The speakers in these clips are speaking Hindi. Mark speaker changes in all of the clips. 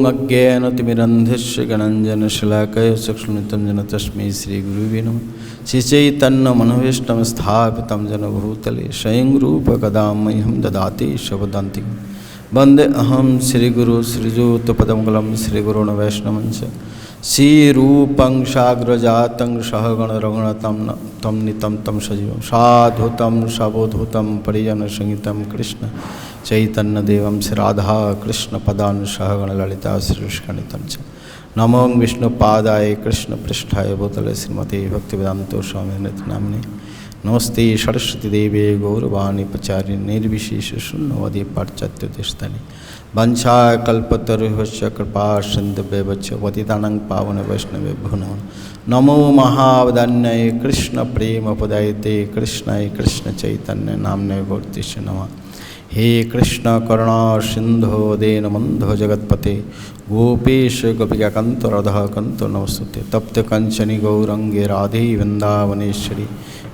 Speaker 1: ओं अज्ञानतिमिरन्धस्य ज्ञानाञ्जनशलाकया चक्षुरुन्मिलितं येन तस्मै श्रीगुरुवे नमः। श्रीचैतन्यमनोभीष्टं स्थापितं येन भूतले स्वयं रूपं कदा मह्यं ददाति स्वपदान्तिकं। वन्देऽहं श्रीगुरुं श्रीयुतपदकमलं श्रीगुरून् वैष्णवं च। श्रीरूपं साग्रजातं सहगण रघुनाथं नितं तं सजीवं साधुतं सावधूतं परिजनसहितं कृष्ण चैतन्यदेवं श्री राधा कृष्ण पदान् सहगण ललिता श्रीविष्णुनितं च। नमो विष्णुपादाय कृष्ण पृष्ठाय भूतले श्रीमते भक्तिवेदान्त स्वामी नामिने। नमस्ते सरस्वती देवे गौरवाणी प्रचारिणे निर्विशेष शून्यवादी पाश्चात्योदेशतानि वंशाकल्पतरुभ्यश्च कृपा सिन्धुभ्यश्च पतितानां पावन वैष्णवेभ्यो नमः। नमो महावदान्याय कृष्ण प्रेमपदायते कृष्णाय कृष्ण चैतन्य नाम्ने गौरतीश नमः। हे कृष्ण करुणा सिंधो दीनबन्धो जगत्पते गोपेश गोपिकाकान्त राधाकान्त नमस्तुते। तप्त कंचनी गौरंगे राधे वृंदावनेश्वरी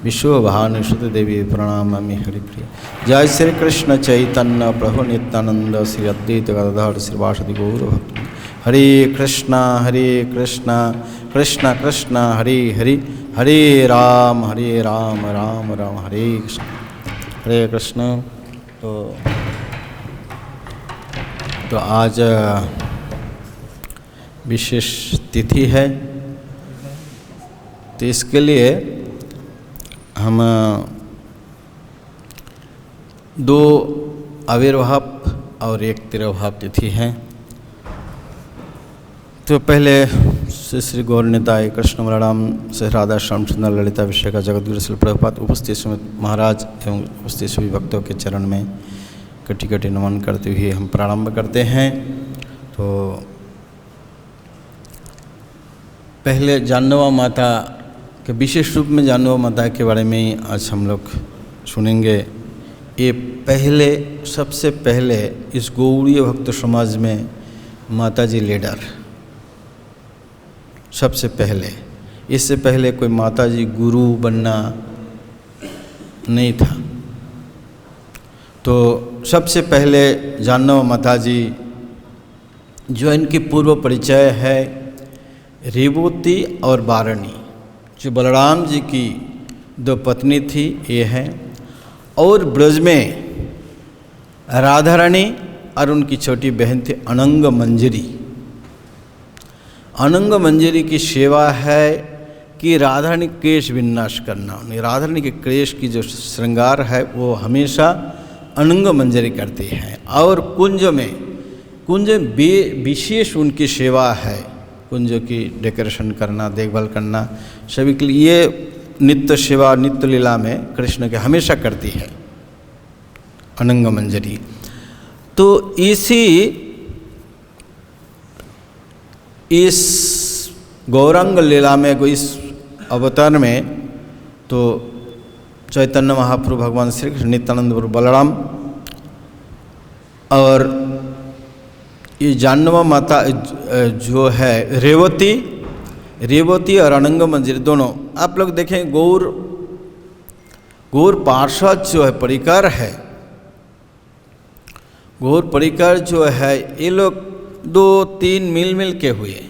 Speaker 1: विश्वभानुसुते देवी प्रणमामि हरिप्रिय। जय श्री कृष्ण चैतन्य प्रभु नित्यानंद श्री अद्वैत गदाधर श्रीवासदि गौरभक्त। हरे कृष्णा कृष्ण कृष्ण हरे हरे हरे राम राम राम हरे कृष्ण हरे कृष्ण। तो आज विशेष तिथि है, तो इसके लिए हम दो आविर्भाव और एक तिरोभाव तिथि हैं। तो पहले श्री गौरनिताय कृष्ण बलराम श्री राधा श्याम सुंदर ललिता विषय का जगतगुरु श्री प्रभुपाद उपस्थित समेत महाराज एवं उपस्थित सभी भक्तों के चरण में कटी कटी नमन करते हुए हम प्रारंभ करते हैं। तो पहले जानवा माता के विशेष रूप में जानवा माता के बारे में ही आज हम लोग सुनेंगे। ये पहले सबसे पहले इस गौड़ीय भक्त समाज में माता जी लीडर सबसे पहले। इससे पहले कोई माता जी गुरु बनना नहीं था। तो सबसे पहले जानव माता जी जो इनकी पूर्व परिचय है रेवती और वारणी, जो बलराम जी की दो पत्नी थी ये हैं, और ब्रज में राधा रानी और उनकी छोटी बहन थी अनंग मंजरी। अनंग मंजरी की सेवा है कि राधा रानी केश विन्यास करना। राधा रानी के केश की जो श्रृंगार है वो हमेशा अनंग मंजरी करती हैं। और कुंज में विशेष उनकी सेवा है। कुंज की डेकोरेशन करना, देखभाल करना, सभी के लिए ये नित्य सेवा नित्य लीला में कृष्ण के हमेशा करती है अनंग मंजरी। तो इस गौरांग लीला में इस अवतार में तो चैतन्य महाप्रभु भगवान श्री कृष्ण नित्यानंद प्रभु बलराम और ये जानवा माता जो है रेवती और अनंग मंजरी दोनों। आप लोग देखें गौर पार्षद जो है परिकर है, गौर परिकर जो है ये लोग 2-3 मिल के हुए,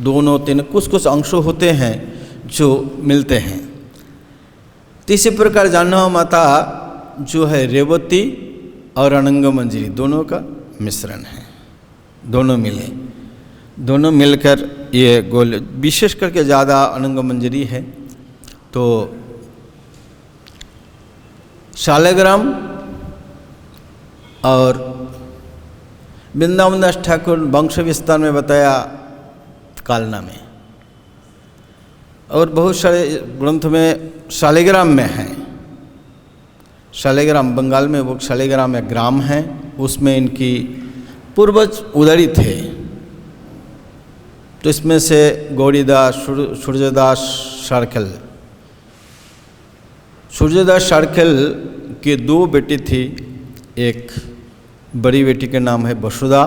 Speaker 1: दोनों तीन कुछ अंशों होते हैं जो मिलते हैं। तो इसी प्रकार जानवा माता जो है रेवती और अनंग मंजरी दोनों का मिश्रण है। दोनों मिलकर ये गोल, विशेष करके ज़्यादा अनंग मंजरी है। तो शालिग्राम और वृंदावन दास ठाकुर वंश विस्तार में बताया कालना में, और बहुत सारे ग्रंथ में शालिग्राम में है। शालिग्राम बंगाल में वो शालिग्राम एक ग्राम है, उसमें इनकी पूर्वज उदरी थे। तो इसमें से गौरीदास, सूर्यदास सारखेल की 2 बेटी थी। एक बड़ी बेटी का नाम है वसुधा,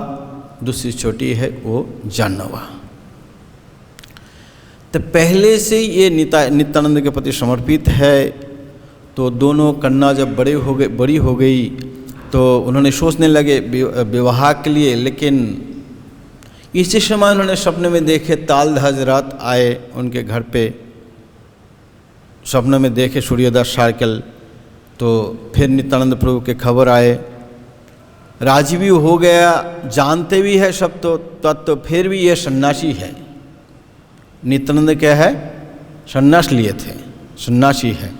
Speaker 1: दूसरी छोटी है वो जानवा। तो पहले से ये नित्यानंद के प्रति समर्पित है। तो दोनों कन्या जब बड़ी हो गई तो उन्होंने सोचने लगे विवाह के लिए, लेकिन इसी समय उन्होंने सपने में देखे ताल हजरत आए उनके घर पे, सपने में देखे सूर्यदास सार्कल। तो फिर नित्यानंद प्रभु के खबर आए, राजी भी हो गया, जानते भी है सब तो तत्व, फिर भी ये सन्यासी है। नित्यानंद क्या है? सन्यास लिए थे, सन्यासी है।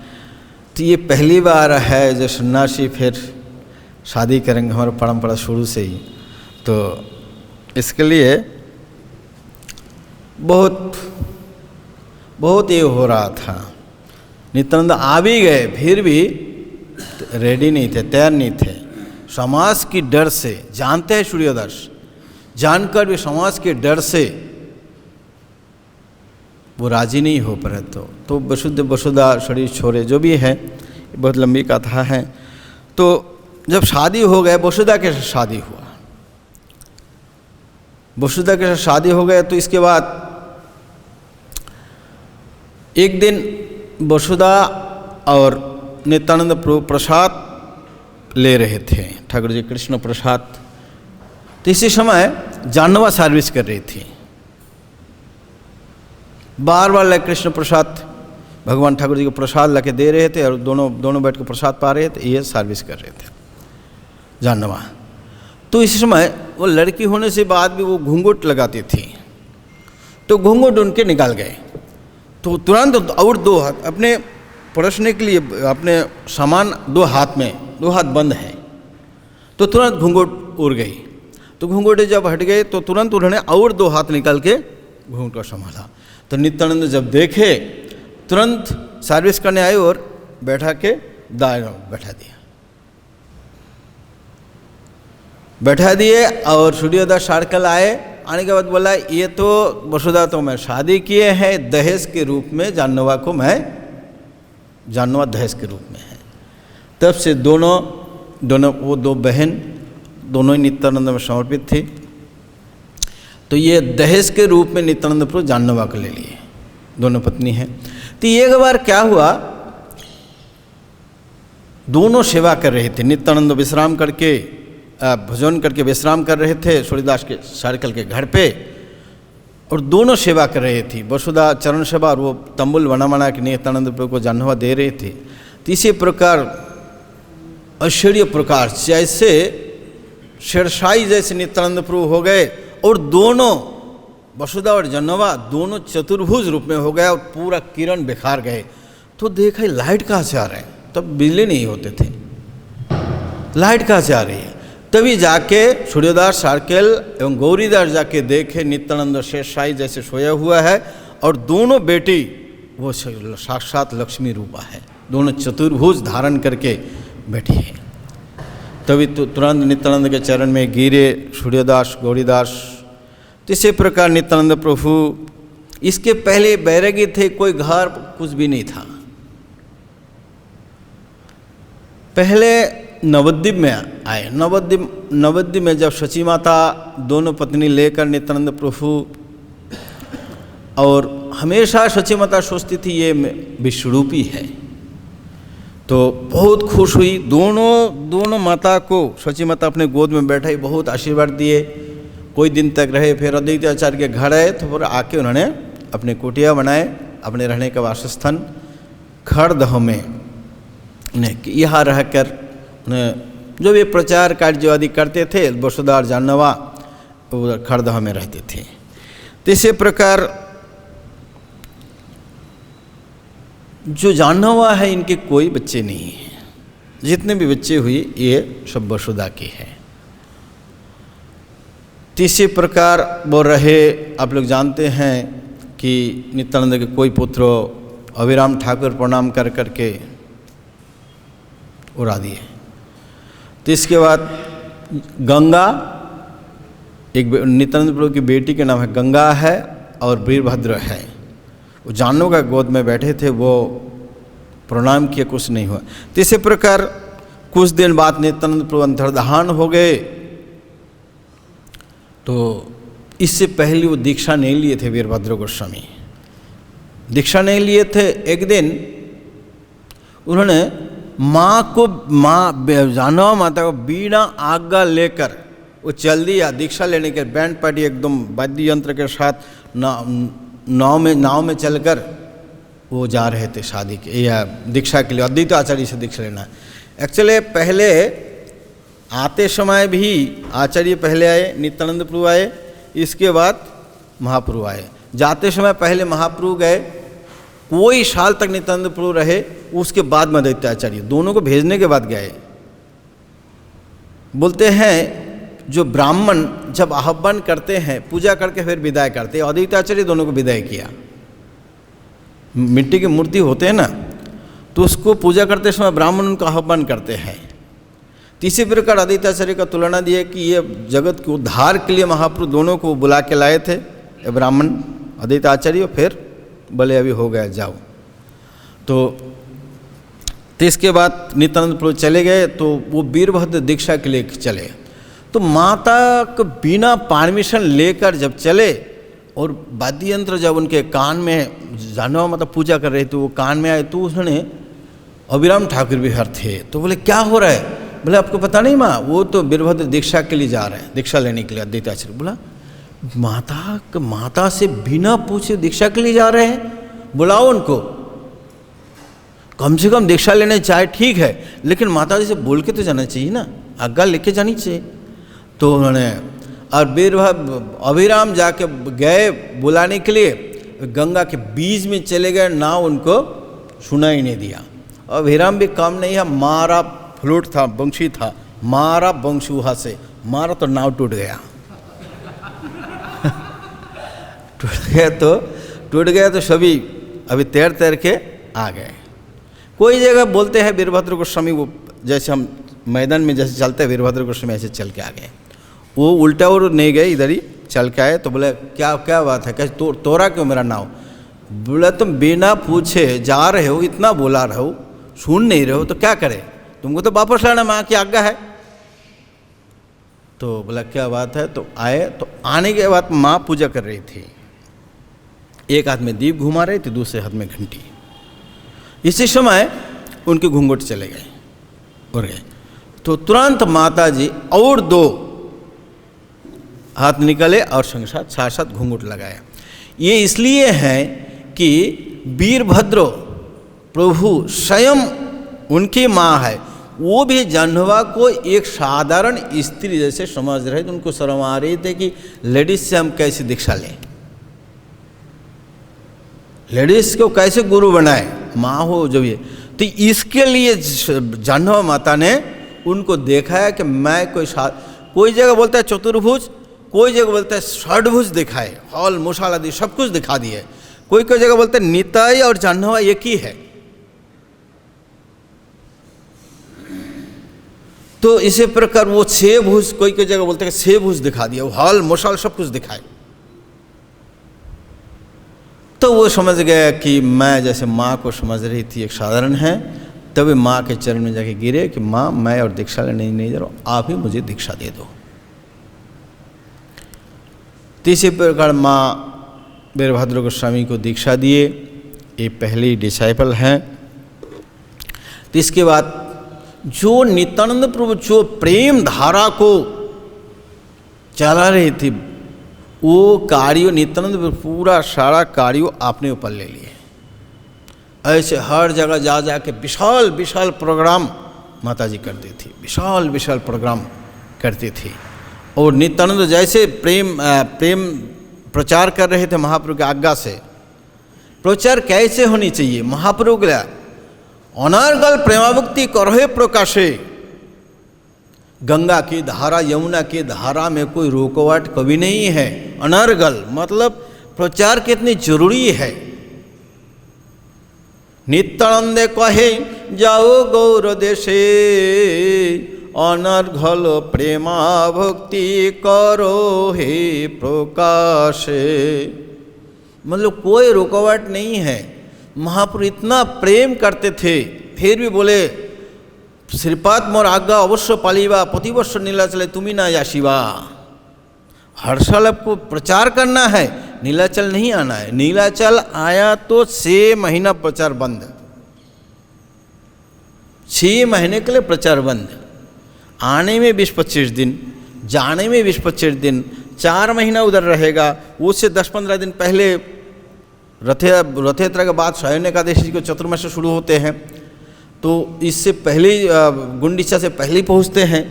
Speaker 1: तो ये पहली बार है जो सन्यासी फिर शादी करेंगे, हमारा परंपरा शुरू से ही। तो इसके लिए बहुत ये हो रहा था। नित्यानंद आ भी गए, फिर भी रेडी नहीं थे, तैयार नहीं थे। समाज की डर से, जानते हैं सूर्यदास, जानकर भी समाज के डर से वो राजी नहीं हो पा रहे। तो वसुधा शरीर छोड़े, जो भी है बहुत लंबी कथा है। तो जब शादी हो गए, वसुधा के साथ शादी हुआ, वसुधा के साथ शादी हो गया। तो इसके बाद एक दिन वसुधा और नित्यानंद प्रभु प्रसाद ले रहे थे, ठाकुर जी कृष्ण प्रसाद। तो इसी समय जानवा सर्विस कर रही थी, बार बार ला कृष्ण प्रसाद भगवान ठाकुर जी को प्रसाद ला के दे रहे थे, और दोनों बैठ के प्रसाद पा रहे थे, ये सर्विस कर रहे थे जानवा। तो इसी समय वो लड़की होने से बाद भी वो घूंघट लगाती थी, तो घूंघट उनके निकाल गए। तो तुरंत और दो हाथ अपने परोसने के लिए, अपने सामान दो हाथ बंद है, तो तुरंत घूंघट उड़ गई। तो घूंघट जब हट गए तो तुरंत उन्होंने और दो हाथ निकाल के घूंघट को संभाला। तो नित्यानंद जब देखे, तुरंत सर्विस करने आए और बैठा के दाएं बैठा दिए। और सूर्यदास सार्कल आए, आने के बाद बोला, ये तो वसुधा तो मैं शादी किए हैं दहेज के रूप में, जानवा को मैं जानवा दहेज के रूप में है। तब से दोनों वो दो बहन दोनों ही नित्यानंद में समर्पित थी। तो ये दहेज के रूप में नित्यानंद प्रभु जानवा को ले लिए, दोनों पत्नी हैं। तो एक बार क्या हुआ, दोनों सेवा कर रहे थे। नित्यानंद विश्राम करके, भोजन करके विश्राम कर रहे थे सूर्यदास के सार्कल के घर पे, और दोनों सेवा कर रही थी। वसुधा चरण सेवा, और वो तंबुल बना के नित्यानंद प्रभु को जानवा दे रहे थे। तो इसी प्रकार आश्चर्य प्रकार जैसे शेरशाही जैसे नित्यानंद प्रभु हो गए, और दोनों वसुधा और जानवा दोनों चतुर्भुज रूप में हो गया, और पूरा किरण बिखार गए। तो देखा लाइट कहाँ से आ रहे हैं, तब बिजली नहीं होते थे, लाइट कहाँ से आ रही है। तभी जाके सूर्यदास सार्कल एवं गौरीदास जाके देखे नित्यानंद शेरशाही जैसे सोया हुआ है, और दोनों बेटी वो साक्षात लक्ष्मी रूपा है, दोनों चतुर्भुज धारण करके बैठी है। तभी तो तुरंत नित्यानंद के चरण में गिरे सूर्यदास गौरीदास। तो इसी प्रकार नित्यानंद प्रभु, इसके पहले बैरागी थे, कोई घर कुछ भी नहीं था। पहले नवद्वीप में आए। नवद्वीप में जब सची माता दोनों पत्नी लेकर नित्यानंद प्रभु, और हमेशा सची माता सोचती थी ये विश्वरूपी है, तो बहुत खुश हुई। दोनों माता को सची माता अपने गोद में बैठाई, बहुत आशीर्वाद दिए, कोई दिन तक रहे। फिर अद्वैत आचार्य के घर आए, तो फिर आके उन्होंने अपने कुटिया बनाए, अपने रहने का वासस्थान खड़दह में, यहाँ रहकर जो भी प्रचार कार्य आदि करते थे, वसुधा और जानवा वो खड़दह में रहते थे। तो इसी प्रकार जो जानवा है, इनके कोई बच्चे नहीं हैं, जितने भी बच्चे हुए ये सब वसुधा के हैं। तीसरे प्रकार वो रहे, आप लोग जानते हैं कि नित्यानंद के कोई पुत्र अभिराम ठाकुर प्रणाम कर करके उड़ा दिए। तो इसके बाद गंगा, एक नित्यानंद प्रभु की बेटी के नाम है गंगा है, और वीरभद्र है, वो जानों का गोद में बैठे थे, वो प्रणाम किए, कुछ नहीं हुआ। तो इसी प्रकार कुछ दिन बाद नित्यानंद प्रभु अंतर्धान हो गए। तो इससे पहले वो दीक्षा नहीं लिए थे, वीरभद्र गोस्वामी दीक्षा नहीं लिए थे। एक दिन उन्होंने जानवा माता को बिना आज्ञा लेकर वो चल दिया दीक्षा लेने के। बैंड पार्टी एकदम वाद्य यंत्र के साथ नाव में चलकर वो जा रहे थे शादी के या दीक्षा के लिए, अद्वैत आचार्य से दीक्षा लेना। एक्चुअली पहले आते समय भी आचार्य पहले आए, नित्यानंद प्रभु आए, इसके बाद महाप्रभु आए। जाते समय पहले महाप्रभु गए, कोई साल तक नित्यानंद प्रभु रहे, उसके बाद में अद्वैत आचार्य, दोनों को भेजने के बाद गए। बोलते हैं जो ब्राह्मण जब आह्वान करते हैं, पूजा करके फिर विदाई करते हैं, अद्वैत आचार्य दोनों को विदाई किया। मिट्टी की मूर्ति होते हैं ना, तो उसको पूजा करते समय ब्राह्मण उनको आह्वान करते हैं। तीसरी प्रकार अद्वैत आचार्य का तुलना दिए कि ये जगत के उद्धार के लिए महाप्रभु दोनों को बुला के लाए थे ब्राह्मण अद्वैत आचार्य, फिर बोले अभी हो गया जाओ। तो इसके बाद नित्यानंद प्रभु चले गए, तो वो वीरभद्र दीक्षा के लिए चले। तो माता को बिना परमिशन लेकर जब चले और वाद्य यंत्र जब उनके कान में जानवा मतलब पूजा कर रहे थे, वो कान में आए, तो उसने अभिराम ठाकुर बिहार थे, तो बोले क्या हो रहा है? बोले आपको पता नहीं माँ, वो तो वीरभद्र दीक्षा के लिए जा रहे हैं, दीक्षा लेने के लिए अद्वैत आचार्य। बोला माता से बिना पूछे दीक्षा के लिए जा रहे हैं, बुलाओ उनको, कम से कम दीक्षा लेने चाहे ठीक है, लेकिन माता जी से बोल के तो जाना चाहिए ना, आज्ञा लेके जानी चाहिए। तो उन्होंने और अभिराम जाके गए बुलाने के लिए, गंगा के बीच में चले गए, ना उनको सुना ही नहीं दिया। अभिराम भी कम नहीं है, मारा फ्लूट था, बंशी था, मारा बंशी वहाँ से मारा तो नाव टूट गया। टूट गया तो सभी अभी तैर के आ गए। कोई जगह बोलते हैं वीरभद्र गोस्वामी, वो जैसे हम मैदान में जैसे चलते हैं वीरभद्र गोस्वामी ऐसे चल के आ गए, वो उल्टा और नहीं गए, इधर ही चल के आए। तो बोले क्या बात है, कैसे तोरा क्यों मेरा नाव? बोला तुम बिना पूछे जा रहे हो, इतना बोला रहे हो, सुन नहीं रहे हो तो क्या करे, तुमको तो वापस लाना माँ की आज्ञा है। तो बोला क्या बात है? तो आए, तो आने के बाद माँ पूजा कर रही थी, एक हाथ में दीप घुमा रही थी, दूसरे हाथ में घंटी। इसी समय उनके घूंघट चले गए और गए, तो तुरंत माता जी और दो हाथ निकले और साथ साथ घूंघट लगाया। ये इसलिए है कि वीरभद्र प्रभु स्वयं उनकी माँ है, वो भी जाह्नवा को एक साधारण स्त्री जैसे समझ रहे थे। उनको शर्म आ रही थी कि लेडीज से हम कैसे दीक्षा लें, लेडीज को कैसे गुरु बनाए, माँ हो जब ये। तो इसके लिए जाह्नवा माता ने उनको देखा है कि मैं कोई जगह बोलता है चतुर्भुज, कोई जगह बोलता है षड्भुज दिखाए, हॉल मुशाल आदि सब कुछ दिखा दिए। कोई जगह बोलता है निताई और जाह्नवा एक ही है। तो इसी प्रकार वो छह भुज, कोई जगह बोलते हैं छह भुज दिखा दिया, हॉल मुशाल सब कुछ दिखाए। तो वो समझ गया कि मैं जैसे माँ को समझ रही थी एक साधारण है, तभी माँ के चरण में जाके गिरे कि माँ मैं और दीक्षा लेने नहीं जा रहा हूँ, आप ही मुझे दीक्षा दे दो। तीसरी प्रकार माँ वीरभद्र गोस्वामी को दीक्षा दिए, ये पहली डिसाइपल हैं। तो इसके बाद जो नित्यानंद प्रभु जो प्रेम धारा को चला रही थी, वो कार्यों नित्यानंद पूरा सारा कार्यों अपने ऊपर ले लिए। ऐसे हर जगह जा के विशाल विशाल प्रोग्राम माता जी करती थी, विशाल विशाल प्रोग्राम करती थी। और नित्यानंद जैसे प्रेम प्रचार कर रहे थे महाप्रभु की आज्ञा से। प्रचार कैसे होनी चाहिए? महाप्रभु के अनर्गल प्रेमाभक्ति करहे प्रकाशे, गंगा की धारा यमुना की धारा में कोई रोकवाट कभी नहीं है। अनर्गल मतलब प्रचार कितनी जरूरी है। नित्यानंद कहे जाओ गौर देशे, अनर्गल प्रेमा भक्ति करो हे प्रकाशे। मतलब कोई रुकावट नहीं है। महाप्रभु इतना प्रेम करते थे, फिर भी बोले श्रीपाद मोर आज्ञा अवश्य पालीबा, प्रतिवर्ष नीलाचल तुम्ही ना याशिवा। हर साल आपको प्रचार करना है, नीलाचल नहीं आना है। नीलाचल आया तो 6 महीना प्रचार बंद, 6 महीने के लिए प्रचार बंद। आने में 20-25 दिन, जाने में 20-25 दिन, 4 महीना उधर रहेगा। उससे 10-15 दिन पहले रथ यात्रा के बाद सायन एकादशी को चतुर्मास शुरू होते हैं, तो इससे पहले गुंडीचा से पहले पहुँचते हैं।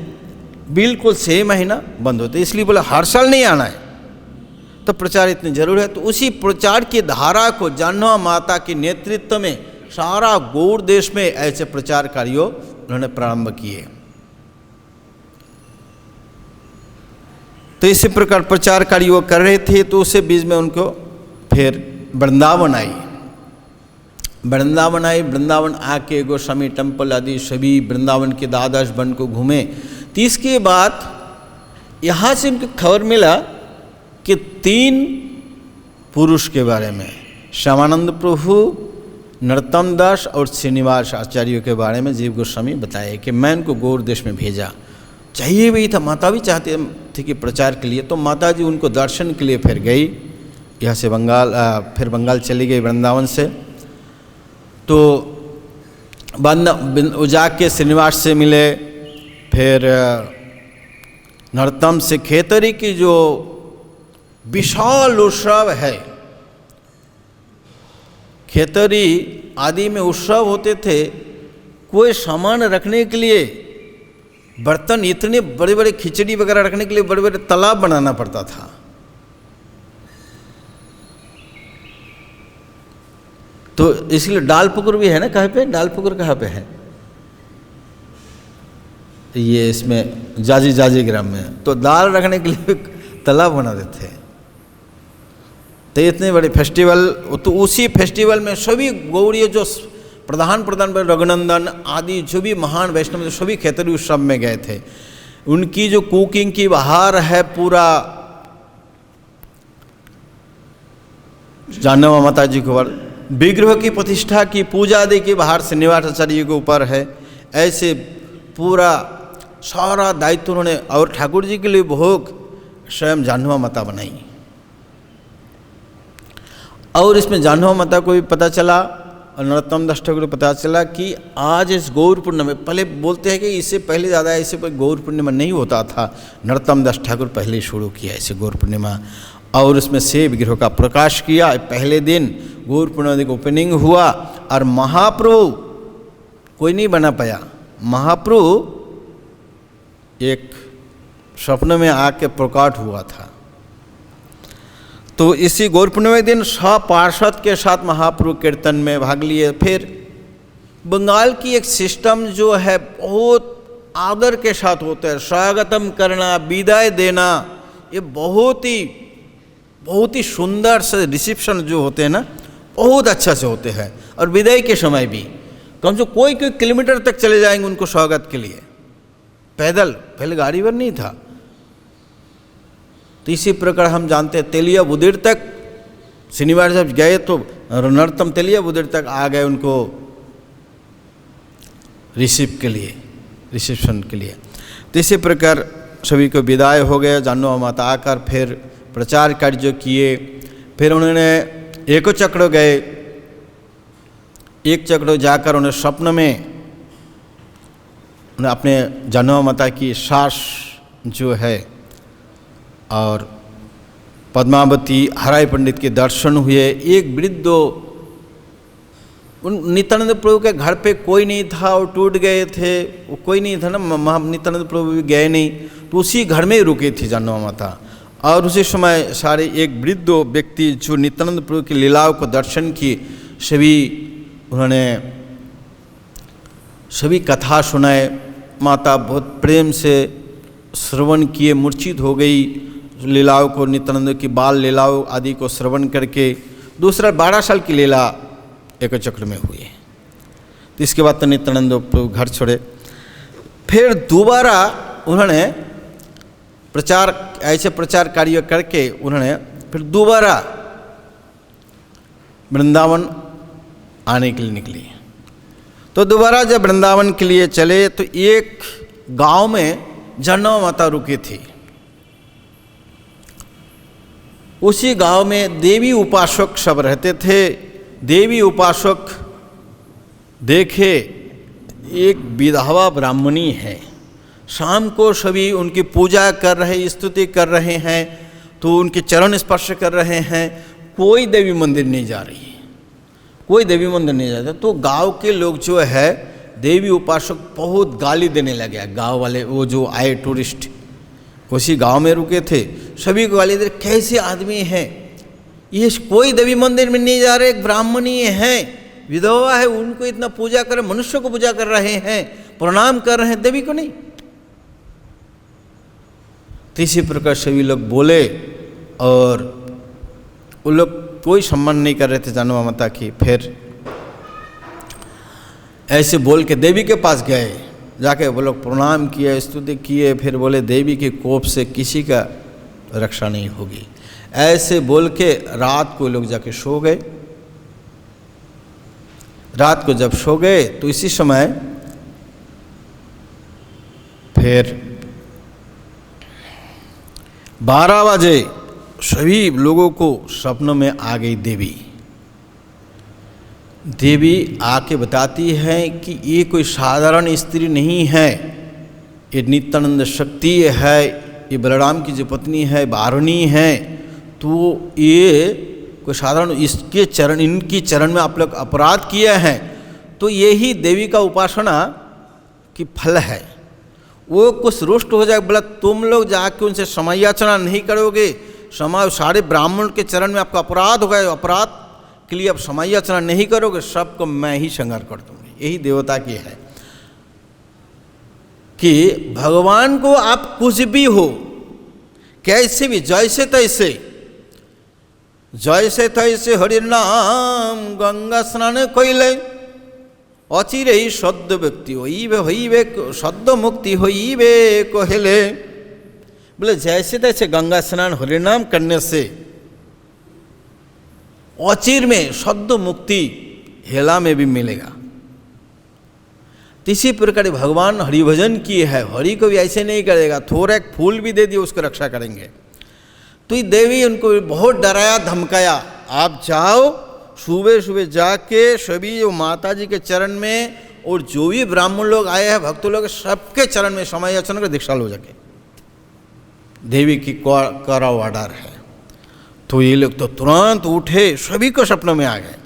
Speaker 1: बिल्कुल 6 महीना बंद होते, इसलिए बोला हर साल नहीं आना है, तो प्रचार इतनी जरूर है। तो उसी प्रचार की धारा को जाह्नवा माता के नेतृत्व में सारा गौड़ देश में ऐसे प्रचार कार्यों उन्होंने प्रारंभ किए। तो इसी प्रकार प्रचार कार्यों कर रहे थे। तो उसे बीच में उनको फिर वृंदावन आई। वृंदावन आके गोस्वामी टेम्पल आदि सभी वृंदावन के द्वादश वन को घूमे। तो इसके बाद यहाँ से उनको खबर मिला कि 3 पुरुष के बारे में, श्यामानंद प्रभु, नरोत्तम दास और श्रीनिवास आचार्यों के बारे में जीव गोस्वामी बताए कि मैं इनको गौड़ देश में भेजा। चाहिए भी था, माता भी चाहते थे कि प्रचार के लिए। तो माता जी उनको दर्शन के लिए फिर गई, यहाँ से फिर बंगाल चली गई वृंदावन से। तो जाके श्रीनिवास से मिले, फिर नरोत्तम से। खेतरी की जो विशाल उत्सव है, खेतरी आदि में उत्सव होते थे, कोई सामान रखने के लिए बर्तन, इतने बड़े बड़े खिचड़ी वगैरह रखने के लिए बड़े बड़े तालाब बनाना पड़ता था। तो इसलिए डाल पुकुर भी है ना, कहाँ पे डाल पुकुर कहाँ पे है? ये इसमें जाजी ग्राम में। तो दाल रखने के लिए तालाब बना देते थे। तो इतने बड़े फेस्टिवल, तो उसी फेस्टिवल में सभी गौड़ीय जो प्रधान रघुनंदन आदि जो भी महान वैष्णव सभी खेतरी उत्सव में गए थे। उनकी जो कुकिंग की बहार है, पूरा जाह्नवा माता जी के ऊपर, विग्रह की प्रतिष्ठा की पूजा आदि की बहार श्रीनिवास आचार्य के ऊपर है। ऐसे पूरा सारा दायित्व उन्होंने, और ठाकुर जी के लिए भोग स्वयं जाह्नवा माता बनाई। और इसमें जाह्नवा माता को भी पता चला और नरोत्तम दास ठाकुर को पता चला कि आज इस गौर पूर्णिमा, पहले बोलते हैं कि इससे पहले ज़्यादा ऐसे कोई गौर पूर्णिमा नहीं होता था। नरोत्तम दास ठाकुर पहले शुरू किया ऐसे गौर पूर्णिमा, और उसमें से विग्रह का प्रकाश किया। पहले दिन गौर पूर्णिमा की ओपनिंग हुआ, और महाप्रभु कोई नहीं बना पाया। महाप्रभु एक स्वप्न में आके प्रकट हुआ था। तो इसी गौर पूर्णिमा के दिन पार्षद के साथ महाप्रभु कीर्तन में भाग लिए। फिर बंगाल की एक सिस्टम जो है बहुत आदर के साथ होता है, स्वागतम करना, विदाई देना, ये बहुत ही सुंदर से रिसेप्शन जो होते हैं ना, बहुत अच्छा से होते हैं। और विदाई के समय भी कम से कम कोई किलोमीटर तक चले जाएंगे उनको स्वागत के लिए, पैदल, पहले गाड़ी पर नहीं था। तो इसी प्रकार हम जानते हैं तेलिया बुदेर तक श्रीनिवास जब गए तो नरोत्तम तेलिया बुदेर तक आ गए उनको रिसेप्शन के लिए। तो इसी प्रकार सभी को विदाई हो गए। जाह्नवा माता आकर फिर प्रचार कार्य किए। फिर उन्होंने एको चक्र गए। एक चक्र जाकर उन्हें स्वप्न में उन्हें अपने जाह्नवा माता की सास जो है और पद्मावती हराई पंडित के दर्शन हुए। एक वृद्ध, उन नित्यानंद प्रभु के घर पे कोई नहीं था, वो टूट गए थे, वो कोई नहीं था ना, नित्यानंद प्रभु भी गए नहीं, तो उसी घर में ही रुकी थी जाह्नवा माता। और उसी समय सारे एक वृद्ध व्यक्ति जो नित्यानंद प्रभु की लीलाओं को दर्शन किए, उन्होंने सभी कथा सुनाए। माता बहुत प्रेम से श्रवण किए, मूर्छित हो गई लीलाओं को, नित्यानंद की बाल लीलाओं आदि को श्रवण करके। दूसरा 12 साल की लीला एक चक्र में हुई। तो इसके बाद तो नित्यानंद घर छोड़े। फिर दोबारा उन्होंने ऐसे प्रचार कार्य करके उन्होंने फिर दोबारा वृंदावन आने के लिए निकली। तो दोबारा जब वृंदावन के लिए चले तो एक गांव में जाह्नवा माता रुकी थी। उसी गांव में देवी उपासक सब रहते थे। देवी उपासक देखे एक विधवा ब्राह्मणी है, शाम को सभी उनकी पूजा कर रहे, स्तुति कर रहे हैं, तो उनके चरण स्पर्श कर रहे हैं, कोई देवी मंदिर नहीं जा रही है, कोई देवी मंदिर नहीं जाता। तो गांव के लोग जो है देवी उपासक बहुत गाली देने लगे, गांव वाले वो जो आए टूरिस्ट उसी गांव में रुके थे, सभी को गाली दे, कैसे आदमी हैं ये, कोई देवी मंदिर में नहीं जा रहे, एक ब्राह्मणी है, विधवा है, उनको इतना पूजा कर, मनुष्य को पूजा कर रहे हैं, प्रणाम कर रहे हैं, देवी को नहीं। तो इसी प्रकार सभी लोग बोले और वो लोग कोई सम्मान नहीं कर रहे थे जानवा माता की। फिर ऐसे बोल के देवी के पास गए, जाके वो लोग प्रणाम किए, स्तुति किए, फिर बोले देवी के कोप से किसी का रक्षा नहीं होगी। ऐसे बोल के रात को लोग जाके सो गए। रात को जब सो गए तो इसी समय फिर 12 बजे सभी लोगों को सपनों में आ गई देवी। देवी आके बताती है कि ये कोई साधारण स्त्री नहीं है, ये नित्यानंद शक्ति है, ये बलराम की जो पत्नी है वारुणी है, तो ये कोई साधारण, इसके चरण, इनकी चरण में आप लोग अपराध किए हैं, तो यही देवी का उपासना की फल है। वो कुछ रुष्ट हो जाए, बोला तुम लोग जाके उनसे समायाचना नहीं करोगे, सारे ब्राह्मण के चरण में आपका अपराध हो गया, अपराध के लिए आप समायाचना नहीं करोगे, सबको मैं ही संहार कर दूंगी। यही देवता की है कि भगवान को आप कुछ भी हो, कैसे भी, जैसे तैसे, जैसे तैसे हरि नाम गंगा स्नान कइले अचिरे ही सद्य व्यक्ति होइबे होइबे सद्य मुक्ति होइबे कहले। बोले जैसे तैसे गंगा स्नान हरि नाम करने से अचिर में सद्य मुक्ति हेला में भी मिलेगा। इसी प्रकार भगवान हरिभजन किए है, हरि को भी ऐसे नहीं करेगा, थोड़ा एक फूल भी दे दिए उसको रक्षा करेंगे। तो ये देवी उनको बहुत डराया धमकाया, आप जाओ सुबह सुबह जाके सभी जो माता जी के चरण में और जो भी ब्राह्मण लोग आए हैं, भक्त लोग, सबके चरण में समायाचना कर दीक्षा लो जाके, देवी की कड़ा ऑर्डर है। तो ये लोग तो तुरंत उठे, सभी को सपनों में आ गए।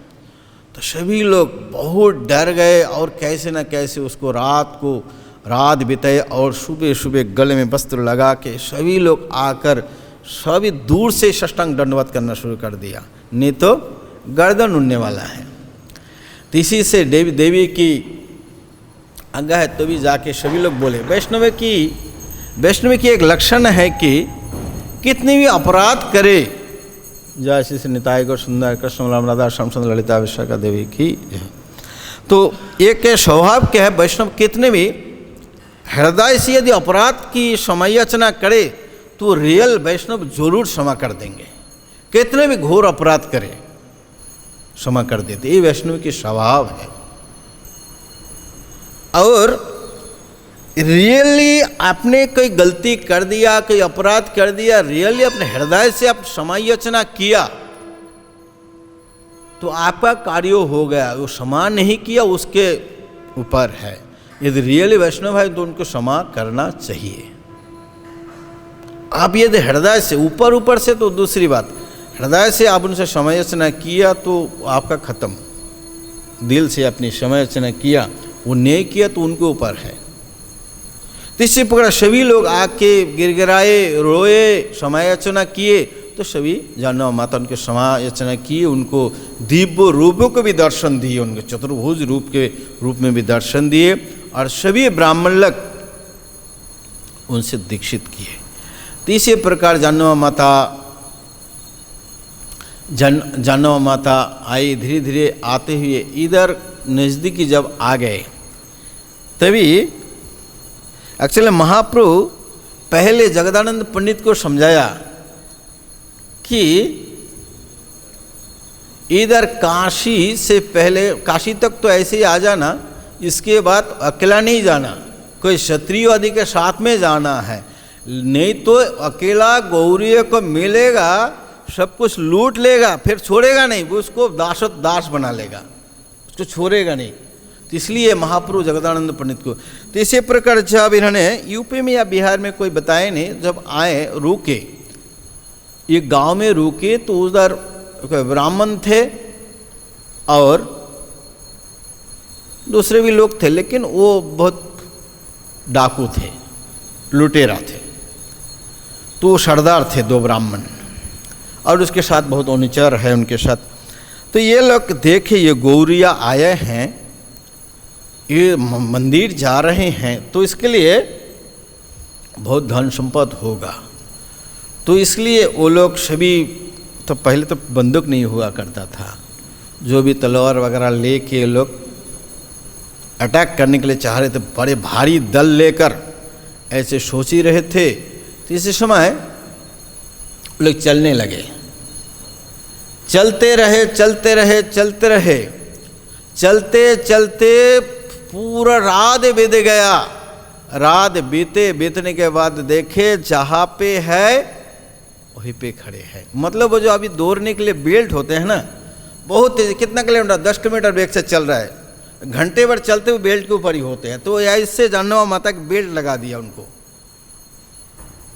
Speaker 1: तो सभी लोग बहुत डर गए और कैसे न कैसे उसको रात बिताए और सुबह सुबह गले में वस्त्र लगा के सभी लोग आकर सभी दूर से साष्टांग दंडवत करना शुरू कर दिया, नहीं तो गर्दन उड़ने वाला है। तो इसी से देवी की आज्ञा है, तो भी जाके सभी लोग बोले। वैष्णव की एक लक्षण है कि कितनी भी अपराध करे, जय श्री श्री निताय गौर सुंदर कृष्ण बलराम राधा श्याम सुंदर ललिता विशाखा देवी की। तो एक स्वभाव क्या है, वैष्णव कितने भी हृदय से यदि अपराध की समायाचना करे तो रियल वैष्णव जरूर क्षमा कर देंगे, कितने भी घोर अपराध करे क्षमा कर देते, ये वैष्णव की स्वभाव है। और रियली आपने कोई गलती कर दिया, कोई अपराध कर दिया, रियली अपने हृदय से आप समायाचना किया तो आपका कार्य हो गया। वो क्षमा नहीं किया उसके ऊपर है। यदि रियली वैष्णव है तो उनको क्षमा करना चाहिए। आप यदि हृदय से, ऊपर से तो दूसरी बात, हृदय से आप उनसे समायाचना किया तो आपका खत्म, दिल से अपनी समायाचना किया, वो नहीं किया तो उनके ऊपर है। तो इसी प्रकार सभी लोग आके गिड़गिड़ाए, रोए, समायाचना किए, तो सभी जानव माता उनके समायाचना किए, उनको दिव्य रूपों को भी दर्शन दिए, उनके चतुर्भुज रूप में भी दर्शन दिए, और सभी ब्राह्मण लोग उनसे दीक्षित किए। तो इसी प्रकार जानव माता आई, धीरे धीरे आते हुए इधर नज़दीकी जब आ गए, तभी एक्चुअली महाप्रभु पहले जगदानंद पंडित को समझाया कि इधर काशी से पहले, काशी तक तो ऐसे ही आ जाना, इसके बाद अकेला नहीं जाना, कोई क्षत्रिय आदि के साथ में जाना है, नहीं तो अकेला गौरी को मिलेगा, सब कुछ लूट लेगा, फिर छोड़ेगा नहीं, वो उसको दास बना लेगा, उसको छोड़ेगा नहीं। तो इसलिए महाप्रभु जगदानंद पंडित को, तो इसी प्रकार जब इन्होंने यूपी में या बिहार में कोई बताए नहीं, जब आए रुके, ये गांव में रुके तो उधर ब्राह्मण थे और दूसरे भी लोग थे, लेकिन वो बहुत डाकू थे, लुटेरा थे। तो वो सरदार थे, 2 ब्राह्मण, और उसके साथ बहुत अनुचर है उनके साथ। तो ये लोग देखे ये गौरिया आए हैं, ये मंदिर जा रहे हैं, तो इसके लिए बहुत धन संपत्ति होगा। तो इसलिए वो लोग सभी, तो पहले तो बंदूक नहीं हुआ करता था, जो भी तलवार वगैरह लेके लोग अटैक करने के लिए चाह रहे थे, बड़े भारी दल लेकर ऐसे सोच ही रहे थे। तो इसी समय लोग चलने लगे, चलते रहे चलते रहे चलते रहे, चलते चलते पूरा रात बीत गया। रात बीतने के बाद देखे जहाँ पे है वहीं पे खड़े हैं। मतलब वो जो अभी दौड़ने के लिए बेल्ट होते हैं ना, बहुत तेज, कितना किलोमीटर, 10 किलोमीटर वेग से चल रहा है, घंटे भर चलते हुए बेल्ट के ऊपर ही होते हैं। तो इससे जानवा माता के बेल्ट लगा दिया उनको,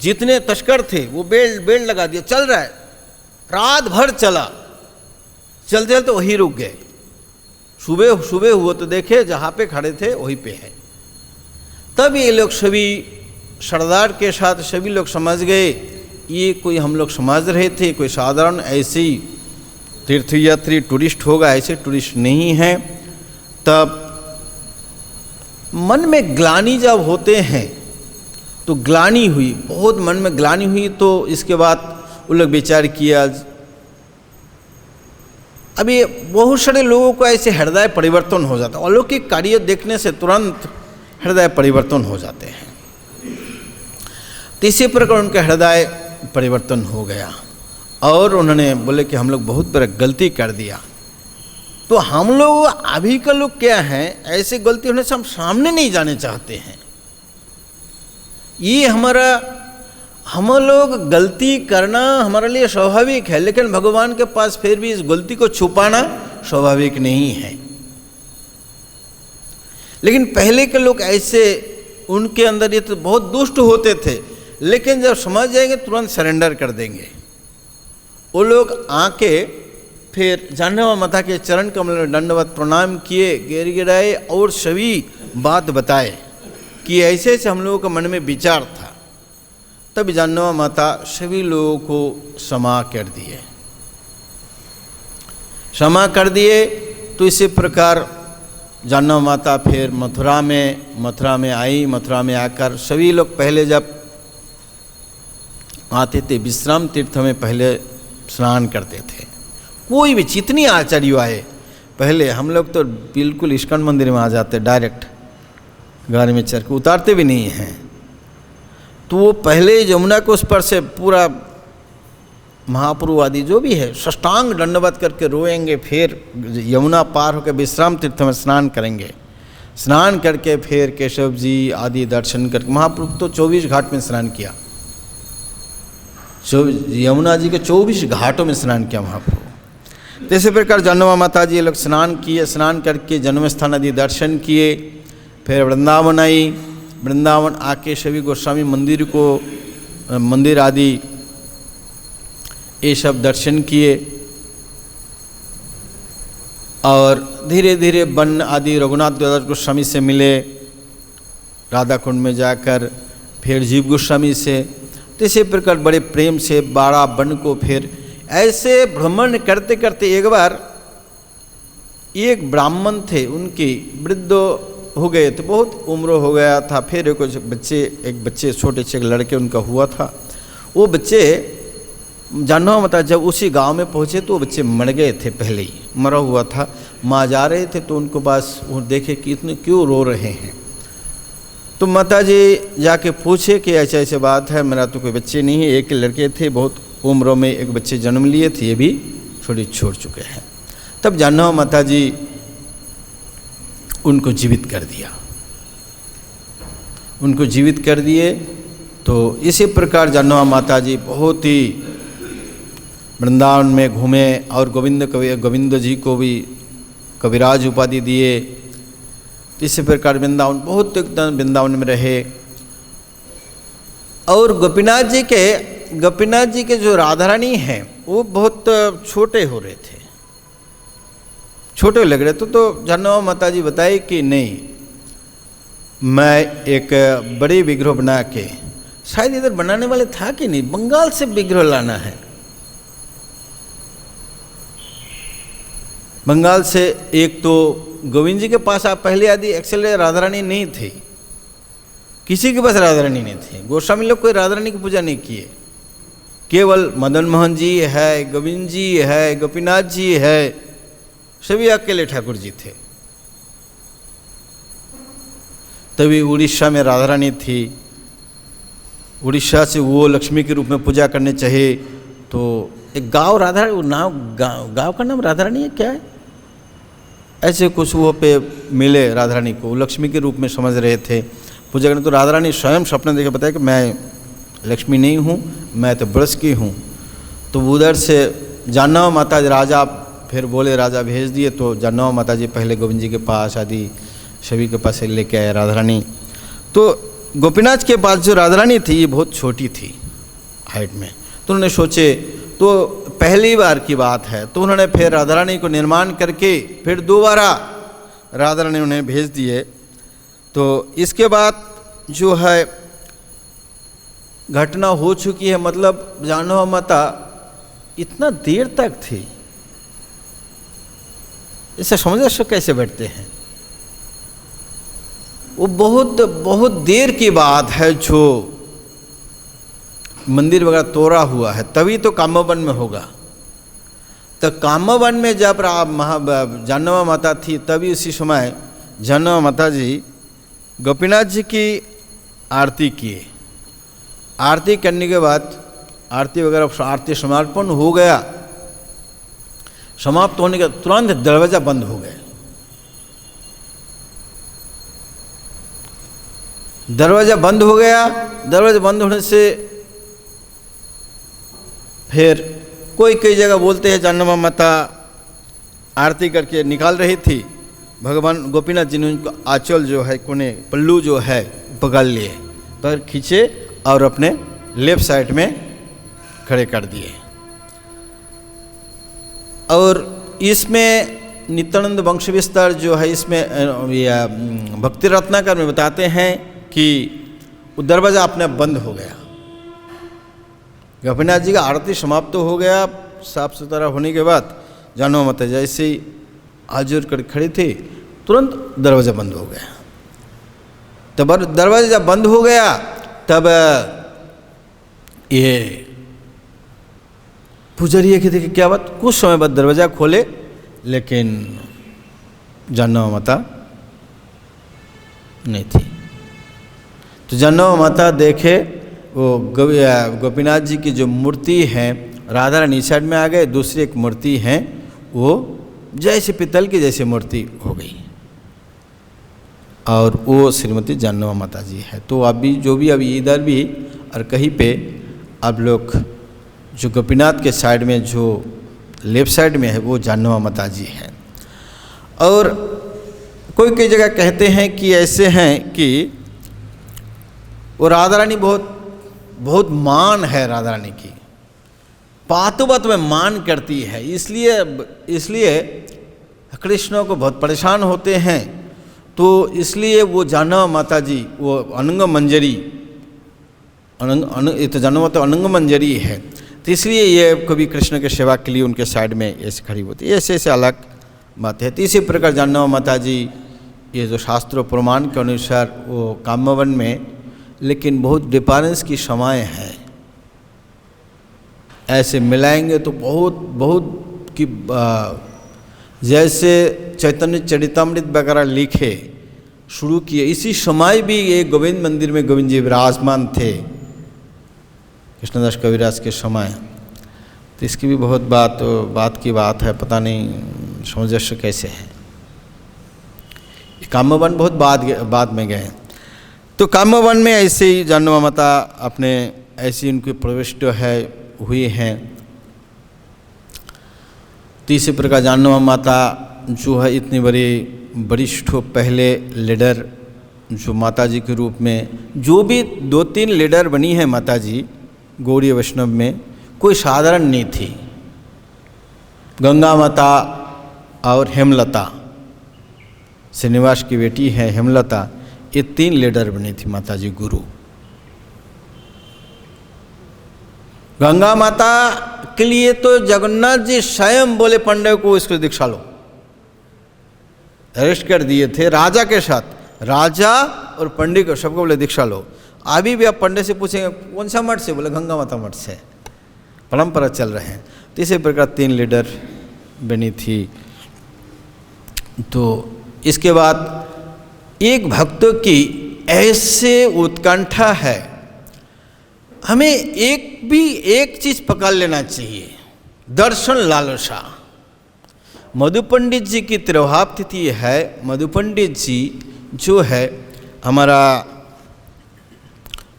Speaker 1: जितने तस्कर थे वो बेल्ट लगा दिया, चल रहा है, रात भर चला, चलते चलते वहीं रुक गए। सुबह हुआ तो देखे जहाँ पे खड़े थे वहीं पे है। तब ये लोग सभी सरदार के साथ सभी लोग समझ गए ये कोई हम लोग समझ रहे थे कोई साधारण ऐसे ही तीर्थयात्री टूरिस्ट होगा, ऐसे टूरिस्ट नहीं है। तब मन में ग्लानि जब होते हैं तो ग्लानि हुई, बहुत मन में ग्लानि हुई। तो इसके बाद वो लोग विचार किया, अभी बहुत सारे लोगों को ऐसे हृदय परिवर्तन हो जाता है, अलौकिक कार्य देखने से तुरंत हृदय परिवर्तन हो जाते हैं। तो इसी प्रकार उनका हृदय परिवर्तन हो गया और उन्होंने बोले कि हम लोग बहुत बड़ा गलती कर दिया। तो हम लोग अभी का लोग क्या हैं, ऐसे गलती होने से हम सामने नहीं जाने चाहते हैं। ये हम लोग गलती करना हमारे लिए स्वाभाविक है, लेकिन भगवान के पास फिर भी इस गलती को छुपाना स्वाभाविक नहीं है। लेकिन पहले के लोग ऐसे, उनके अंदर ये तो बहुत दुष्ट होते थे, लेकिन जब समझ जाएंगे तुरंत सरेंडर कर देंगे। वो लोग आके फिर जानवा माता के चरण कमल में दंडवत प्रणाम किए, गिड़गिड़ाए और सभी बात बताए कि ऐसे ऐसे हम लोगों के मन में विचार था। तब जानवा माता सभी लोगों को क्षमा कर दिए, क्षमा कर दिए। तो इसी प्रकार जानवा माता फिर मथुरा में आई। मथुरा में आकर सभी लोग पहले जब आते थे विश्राम तीर्थ में पहले स्नान करते थे। कोई भी जितनी आचार्य आए, पहले हम लोग तो बिल्कुल इस्कॉन मंदिर में आ जाते, डायरेक्ट गाड़ी में चढ़ के, उतारते भी नहीं हैं। तो वो पहले यमुना को उस पर से पूरा महाप्रभु आदि जो भी है साष्टांग दंडवत करके रोएंगे, फिर यमुना पार होकर विश्राम तीर्थ में स्नान करेंगे। स्नान करके फिर केशव जी आदि दर्शन करके, महाप्रभु तो 24 घाट में स्नान किया, यमुना जी के 24 घाटों में स्नान किया महाप्रभु। तो इसी प्रकार जानवा माता जी लोग स्नान किए, स्नान करके जन्म स्थान आदि दर्शन किए। फिर वृंदावन आई, वृंदावन आके सभी गोस्वामी मंदिर आदि ये सब दर्शन किए और धीरे धीरे वन आदि रघुनाथ दास गोस्वामी से मिले राधा कुंड में जाकर, फिर जीव गोस्वामी से। तो इसी प्रकार बड़े प्रेम से 12 वन को फिर ऐसे भ्रमण करते करते एक बार एक ब्राह्मण थे, उनकी वृद्ध हो गए थे, बहुत उम्र हो गया था। फिर एक बच्चे छोटे से एक लड़के उनका हुआ था। वो बच्चे जानवा माता जब उसी गांव में पहुँचे तो वो बच्चे मर गए थे, पहले ही मरा हुआ था। माँ जा रहे थे तो उनको पास वो देखे कि इतने क्यों रो रहे हैं। तो माता जी जाके पूछे कि ऐसा ऐसे बात है, मेरा तो कोई बच्चे नहीं है, एक लड़के थे, बहुत उम्र में एक बच्चे जन्म लिए थे, ये भी छोड़ चुके हैं। तब जानवा माता जी उनको जीवित कर दिया, उनको जीवित कर दिए। तो इसी प्रकार जानवा माता जी बहुत ही वृंदावन में घूमे और गोविंद जी को भी कविराज उपाधि दिए। इसी प्रकार वृंदावन बहुत एकदम वृंदावन में रहे। और गोपीनाथ जी के जो राधा रानी हैं वो बहुत छोटे हो रहे थे, छोटे लग रहे थे। तो जानवा माता जी बताई कि नहीं, मैं एक बड़ी विग्रह बना के, शायद इधर बनाने वाले था कि नहीं, बंगाल से विग्रह लाना है। बंगाल से एक तो गोविंद जी के पास आप पहले आदि एक्चुअली राधा रानी नहीं थी, किसी के पास राधा रानी नहीं थी। गोस्वामी लोग कोई राधा रानी की पूजा नहीं किए, केवल मदन मोहन जी है, गोविंद जी है, गोपीनाथ जी है, सभी अकेले ठाकुर जी थे। तभी उड़ीसा में राधा रानी थी, उड़ीसा से वो लक्ष्मी के रूप में पूजा करने चाहिए। तो एक गांव राधा, वो गांव का नाम राधा रानी है क्या है, ऐसे कुछ वो पे मिले राधा रानी को, लक्ष्मी के रूप में समझ रहे थे पूजा करने। तो राधा रानी स्वयं सपने देखे बताया कि मैं लक्ष्मी नहीं हूँ, मैं तो ब्रज की हूँ। तो उधर से जानवा माता जी, राजा फिर बोले, राजा भेज दिए। तो जानवा माता जी पहले गोविंद जी के पास आदि सभी के पास लेके आए राधा रानी। तो गोपीनाथ के पास जो राधा रानी थी ये बहुत छोटी थी हाइट में। तो उन्होंने सोचे, तो पहली बार की बात है, तो उन्होंने फिर राधा रानी को निर्माण करके फिर दोबारा राधा रानी उन्हें भेज दिए। तो इसके बाद जो है घटना हो चुकी है, मतलब जानवा माता इतना देर तक थी, इसे समझ कैसे बैठते हैं। वो बहुत देर की बात है जो मंदिर वगैरह तोड़ा हुआ है, तभी तो कामवन में होगा। तो कामवन में जब जानवा माता थी, तभी उसी समय जानवा माता जी गोपीनाथ जी की आरती किए। आरती करने के बाद आरती वगैरह, आरती समापन हो गया, समाप्त होने के तुरंत दरवाजा बंद हो गया। दरवाजा बंद हो गया। दरवाजा बंद होने से फिर कई जगह बोलते हैं जानवा माता आरती करके निकाल रही थी, भगवान गोपीनाथ जी ने उनको आंचल जो है, कोने पल्लू जो है पकड़ लिए, पर खींचे और अपने लेफ्ट साइड में खड़े कर दिए। और इसमें नित्यानंद वंश विस्तार जो है, इसमें भक्ति रत्नाकर में बताते हैं कि वो दरवाज़ा अपने बंद हो गया। गोपीनाथ जी का आरती समाप्त तो हो गया, साफ सुथरा होने के बाद जानवा माता जैसे ही हाजिर कर खड़ी थी, तुरंत दरवाज़ा बंद हो गया। तब दरवाज़ा जब बंद हो गया, तब ये पुजारी ये कहते कि क्या बात, कुछ समय बाद दरवाज़ा खोले, लेकिन जानवा माता नहीं थी। तो जानवा माता देखे वो गोपीनाथ जी की जो मूर्ति है, राधा रानी साइड में आ गए, दूसरी एक मूर्ति है वो जैसे पित्तल की जैसे मूर्ति हो गई, और वो श्रीमती जानवा माता जी है। तो अभी जो भी अभी इधर भी और कहीं पे आप लोग जो गोपीनाथ के साइड में जो लेफ्ट साइड में है वो जानवा माता जी है। और कई जगह कहते हैं कि ऐसे हैं कि वो राधा रानी बहुत मान है, राधा रानी की बातों बात में मान करती है, इसलिए कृष्ण को बहुत परेशान होते हैं। तो इसलिए वो जानवा माता जी वो अनंग मंजरी, ये तो जानवा माता अनंग मंजरी है, तो इसलिए ये कभी कृष्ण के सेवा के लिए उनके साइड में ऐसे खड़ी होती है। ऐसे अलग बात है। तो इसी प्रकार जानवा माता जी ये जो शास्त्र प्रमाण के अनुसार वो कामवन में, लेकिन बहुत डिफरेंस की समय है, ऐसे मिलाएंगे तो बहुत की जैसे चैतन्य चरितामृत वगैरह लिखे शुरू किए, इसी समय भी ये गोविंद मंदिर में गोविंद जी विराजमान थे कृष्णदास कविराज के समय। तो इसकी भी बहुत बात की बात है, पता नहीं समझ कैसे है। कामवन बहुत बाद में गए। तो कामवन में ऐसे ही जानवा माता अपने ऐसी उनकी प्रविष्ट है हुई हैं। तीसरे प्रकार जानवा माता जो है इतनी बड़ी वरिष्ठ पहले लीडर जो माता जी के रूप में, जो भी 2-3 लीडर बनी है माता जी गौड़ीय वैष्णव में, कोई साधारण नहीं थी। गंगा माता और हेमलता, श्रीनिवास की बेटी है हेमलता, ये 3 लीडर बनी थी माता जी गुरु। गंगा माता के लिए तो जगन्नाथ जी स्वयं बोले पंडे को इसको दीक्षा लो, अरेस्ट कर दिए थे राजा के साथ। राजा और पंडित को सबको बोले दीक्षा लो। अभी भी आप पंडित से पूछेंगे कौन सा मठ से, बोले गंगा माता मठ से, परंपरा चल रहे हैं। तो इसी प्रकार 3 लीडर बनी थी। तो इसके बाद एक भक्तों की ऐसे उत्कंठा है, हमें एक चीज पकड़ लेना चाहिए, दर्शन लालसा। मधु पंडित जी की तिरुभाव तिथि है। मधु पंडित जी जो है हमारा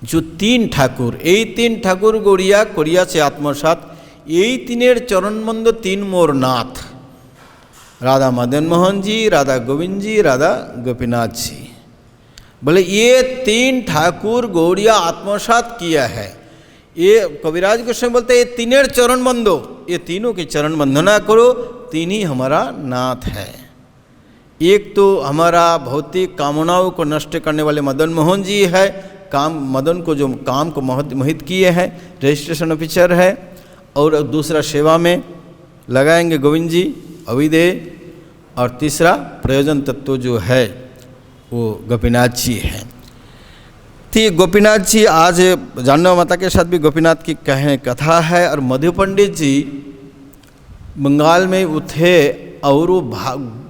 Speaker 1: जो 3 ठाकुर, यही 3 ठाकुर गौड़िया कोरिया से आत्मसात, यही 3 चरण बंद 3 मोर नाथ, राधा मदन मोहन जी, राधा गोविंद जी, राधा गोपीनाथ जी। बोले ये 3 ठाकुर गौड़िया आत्मसात किया है। ये कविराज कृष्ण बोलते हैं ये 3 चरण बंदो, ये तीनों के चरण वंदना करो, 3 ही हमारा नाथ है। एक तो हमारा भौतिक कामनाओं को नष्ट करने वाले मदन मोहन जी है, मदन को जो काम को मोहित किए हैं, रजिस्ट्रेशन ऑफिसर है। और दूसरा सेवा में लगाएंगे गोविंद जी अविदेय, और तीसरा प्रयोजन तत्व जो है वो गोपीनाथ जी हैं। तो गोपीनाथ जी आज जानना माता के साथ भी गोपीनाथ की कथा है। और मधु पंडित जी बंगाल में उठे और वो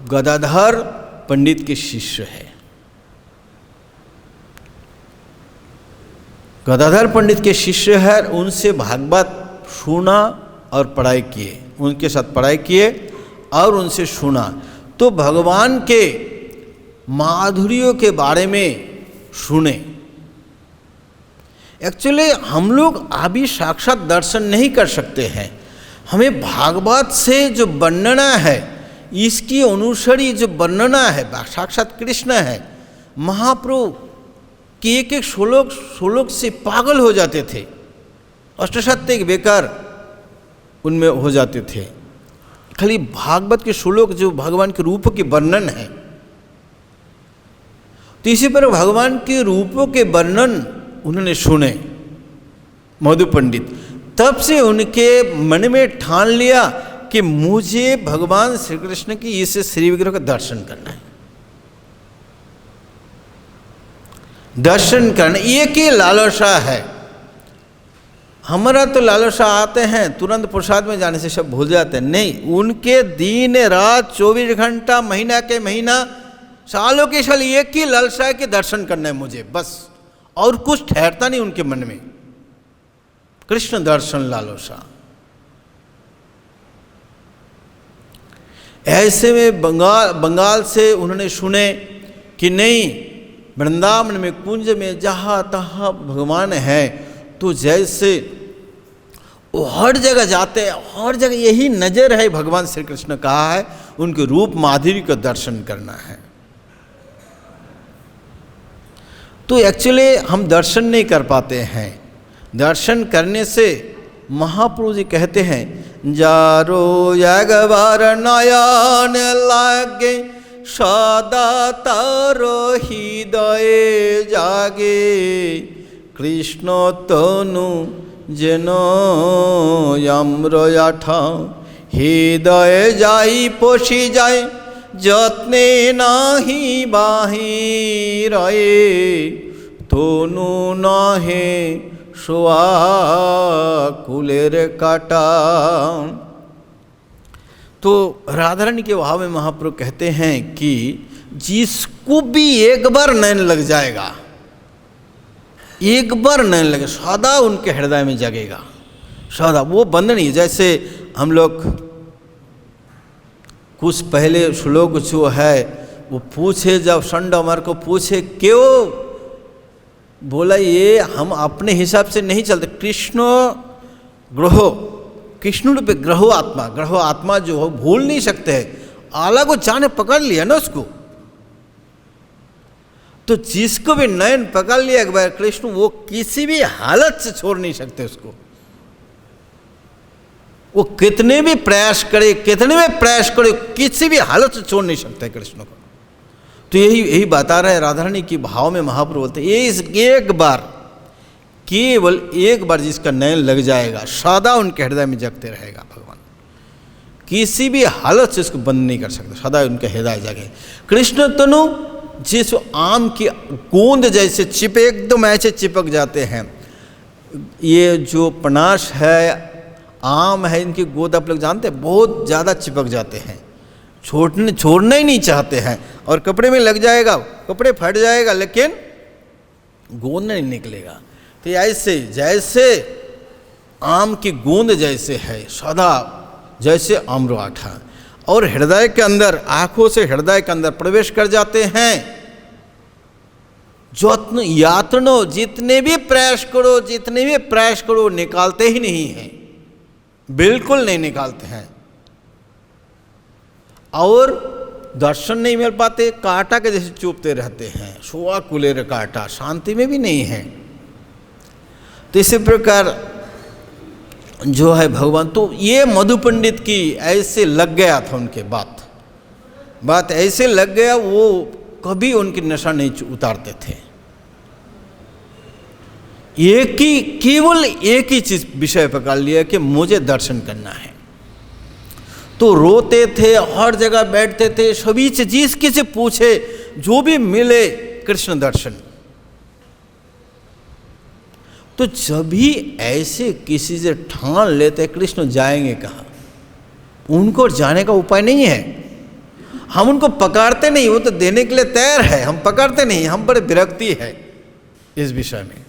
Speaker 1: गदाधर पंडित के शिष्य है। गदाधर पंडित के शिष्य है, उनसे भागवत सुना और पढ़ाई किए, उनके साथ पढ़ाई किए और उनसे सुना। तो भगवान के माधुर्यों के बारे में सुने। एक्चुअली हम लोग अभी साक्षात दर्शन नहीं कर सकते हैं, हमें भागवत से जो वर्णना है, इसकी अनुसारी जो वर्णना है, साक्षात कृष्ण है। महाप्रभु के एक श्लोक से पागल हो जाते थे, अष्टसत्य बेकार उनमें हो जाते थे। खाली भागवत के श्लोक जो भगवान के रूप के वर्णन है, तो इसी पर भगवान के रूपों के वर्णन उन्होंने सुने मधु पंडित। तब से उनके मन में ठान लिया कि मुझे भगवान श्री कृष्ण की इस श्री विग्रह का दर्शन करना है। दर्शन करना एक ही लालसा है। हमारा तो लालसा आते हैं तुरंत प्रसाद में जाने से सब भूल जाते हैं, नहीं, उनके दिन रात 24 घंटा, महीना के महीना, सालों के साल एक ही लालसा है कि दर्शन करना है मुझे, बस। और कुछ ठहरता नहीं उनके मन में, कृष्ण दर्शन लालसा। ऐसे में बंगाल से उन्होंने सुने कि नहीं, वृंदावन में कुंज में जहाँ तहाँ भगवान है, तो जैसे वो हर जगह जाते हैं, हर जगह यही नज़र है, भगवान श्री कृष्ण कहा है उनके रूप माधुर्य का दर्शन करना है। तो एक्चुअली हम दर्शन नहीं कर पाते हैं। दर्शन करने से महाप्रभु जी कहते हैं, जारो यगवार नयन लागे सदा तारो हृदय जागे, कृष्ण तनु जेन यम्रयाठा हृदय जाई पोषी जाए, যত্নে নাহি বাহিরে তনু নহে সোয়া কুলের কাটা। तो राधा रानी के भाव में महाप्रभु कहते हैं कि जिसको भी एक बार नैन लग जाएगा, एक बार नैन लगे, सदा उनके हृदय में जगेगा, सदा। वो बंद नहीं, जैसे हम लोग कुछ पहले श्लोक जो है वो पूछे, जब संडमर को पूछे क्यों, बोला ये हम अपने हिसाब से नहीं चलते, कृष्ण ग्रहो, कृष्ण रूपे ग्रहो आत्मा जो हो भूल नहीं सकते हैं, अलग को जाने पकड़ लिया ना उसको, तो जिसको भी नयन पकड़ लिया एक बार कृष्ण, वो किसी भी हालत से छोड़ नहीं सकते उसको। वो कितने भी प्रयास करे, किसी भी हालत से छोड़ नहीं सकते कृष्ण को। तो यही बता रहे राधा रानी की भाव में महाप्रभु बोलते हैं, ये एक बार, केवल एक बार जिसका नयन लग जाएगा, सदा उनके हृदय में जगते रहेगा भगवान। किसी भी हालत से इसको बंद नहीं कर सकते, सदा उनके हृदय जगे। कृष्ण तनु जिस आम की गोंद जैसे एकदम ऐसे चिपक जाते हैं। ये जो पनाश है, आम है, इनकी गोंद आप लोग जानते हैं बहुत ज़्यादा चिपक जाते हैं, छोड़ना ही नहीं चाहते हैं। और कपड़े में लग जाएगा, कपड़े फट जाएगा, लेकिन गोंद नहीं निकलेगा। तो ऐसे जैसे आम की गोंद जैसे है, सदा जैसे आम्रवाठा, और हृदय के अंदर, आंखों से हृदय के अंदर प्रवेश कर जाते हैं। यात्नो जितने भी प्रयास करो निकालते ही नहीं हैं, बिल्कुल नहीं निकालते हैं। और दर्शन नहीं मिल पाते, कांटा के जैसे चुभते रहते हैं, सोआ कुलेर कांटा, शांति में भी नहीं है। तो इसी प्रकार जो है भगवान, तो ये मधु पंडित की ऐसे लग गया था, उनके बात ऐसे लग गया, वो कभी उनकी नशा नहीं उतारते थे। केवल एक ही चीज विषय पकड़ लिया कि मुझे दर्शन करना है। तो रोते थे, हर जगह बैठते थे, सभी से जिसके से पूछे, जो भी मिले कृष्ण दर्शन। तो जब भी ऐसे किसी से ठान लेते कृष्ण जाएंगे कहाँ, उनको जाने का उपाय नहीं है। हम उनको पकड़ते नहीं, वो तो देने के लिए तैयार है, हम पकड़ते नहीं, हम बड़े विरक्ति है इस विषय में,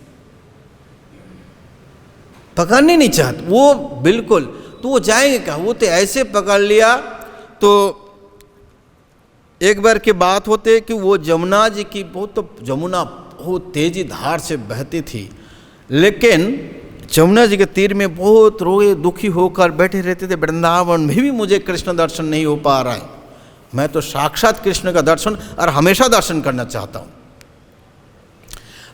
Speaker 1: पकड़ने नहीं चाहते वो बिल्कुल। तो वो जाएंगे कहाँ, वो तो ऐसे पकड़ लिया। तो एक बार की बात होते कि वो जमुना जी की जमुना बहुत तेजी धार से बहती थी, लेकिन जमुना जी के तीर में बहुत रोए दुखी होकर बैठे रहते थे। वृंदावन में भी मुझे कृष्ण दर्शन नहीं हो पा रहा है, मैं तो साक्षात कृष्ण का दर्शन और हमेशा दर्शन करना चाहता हूँ।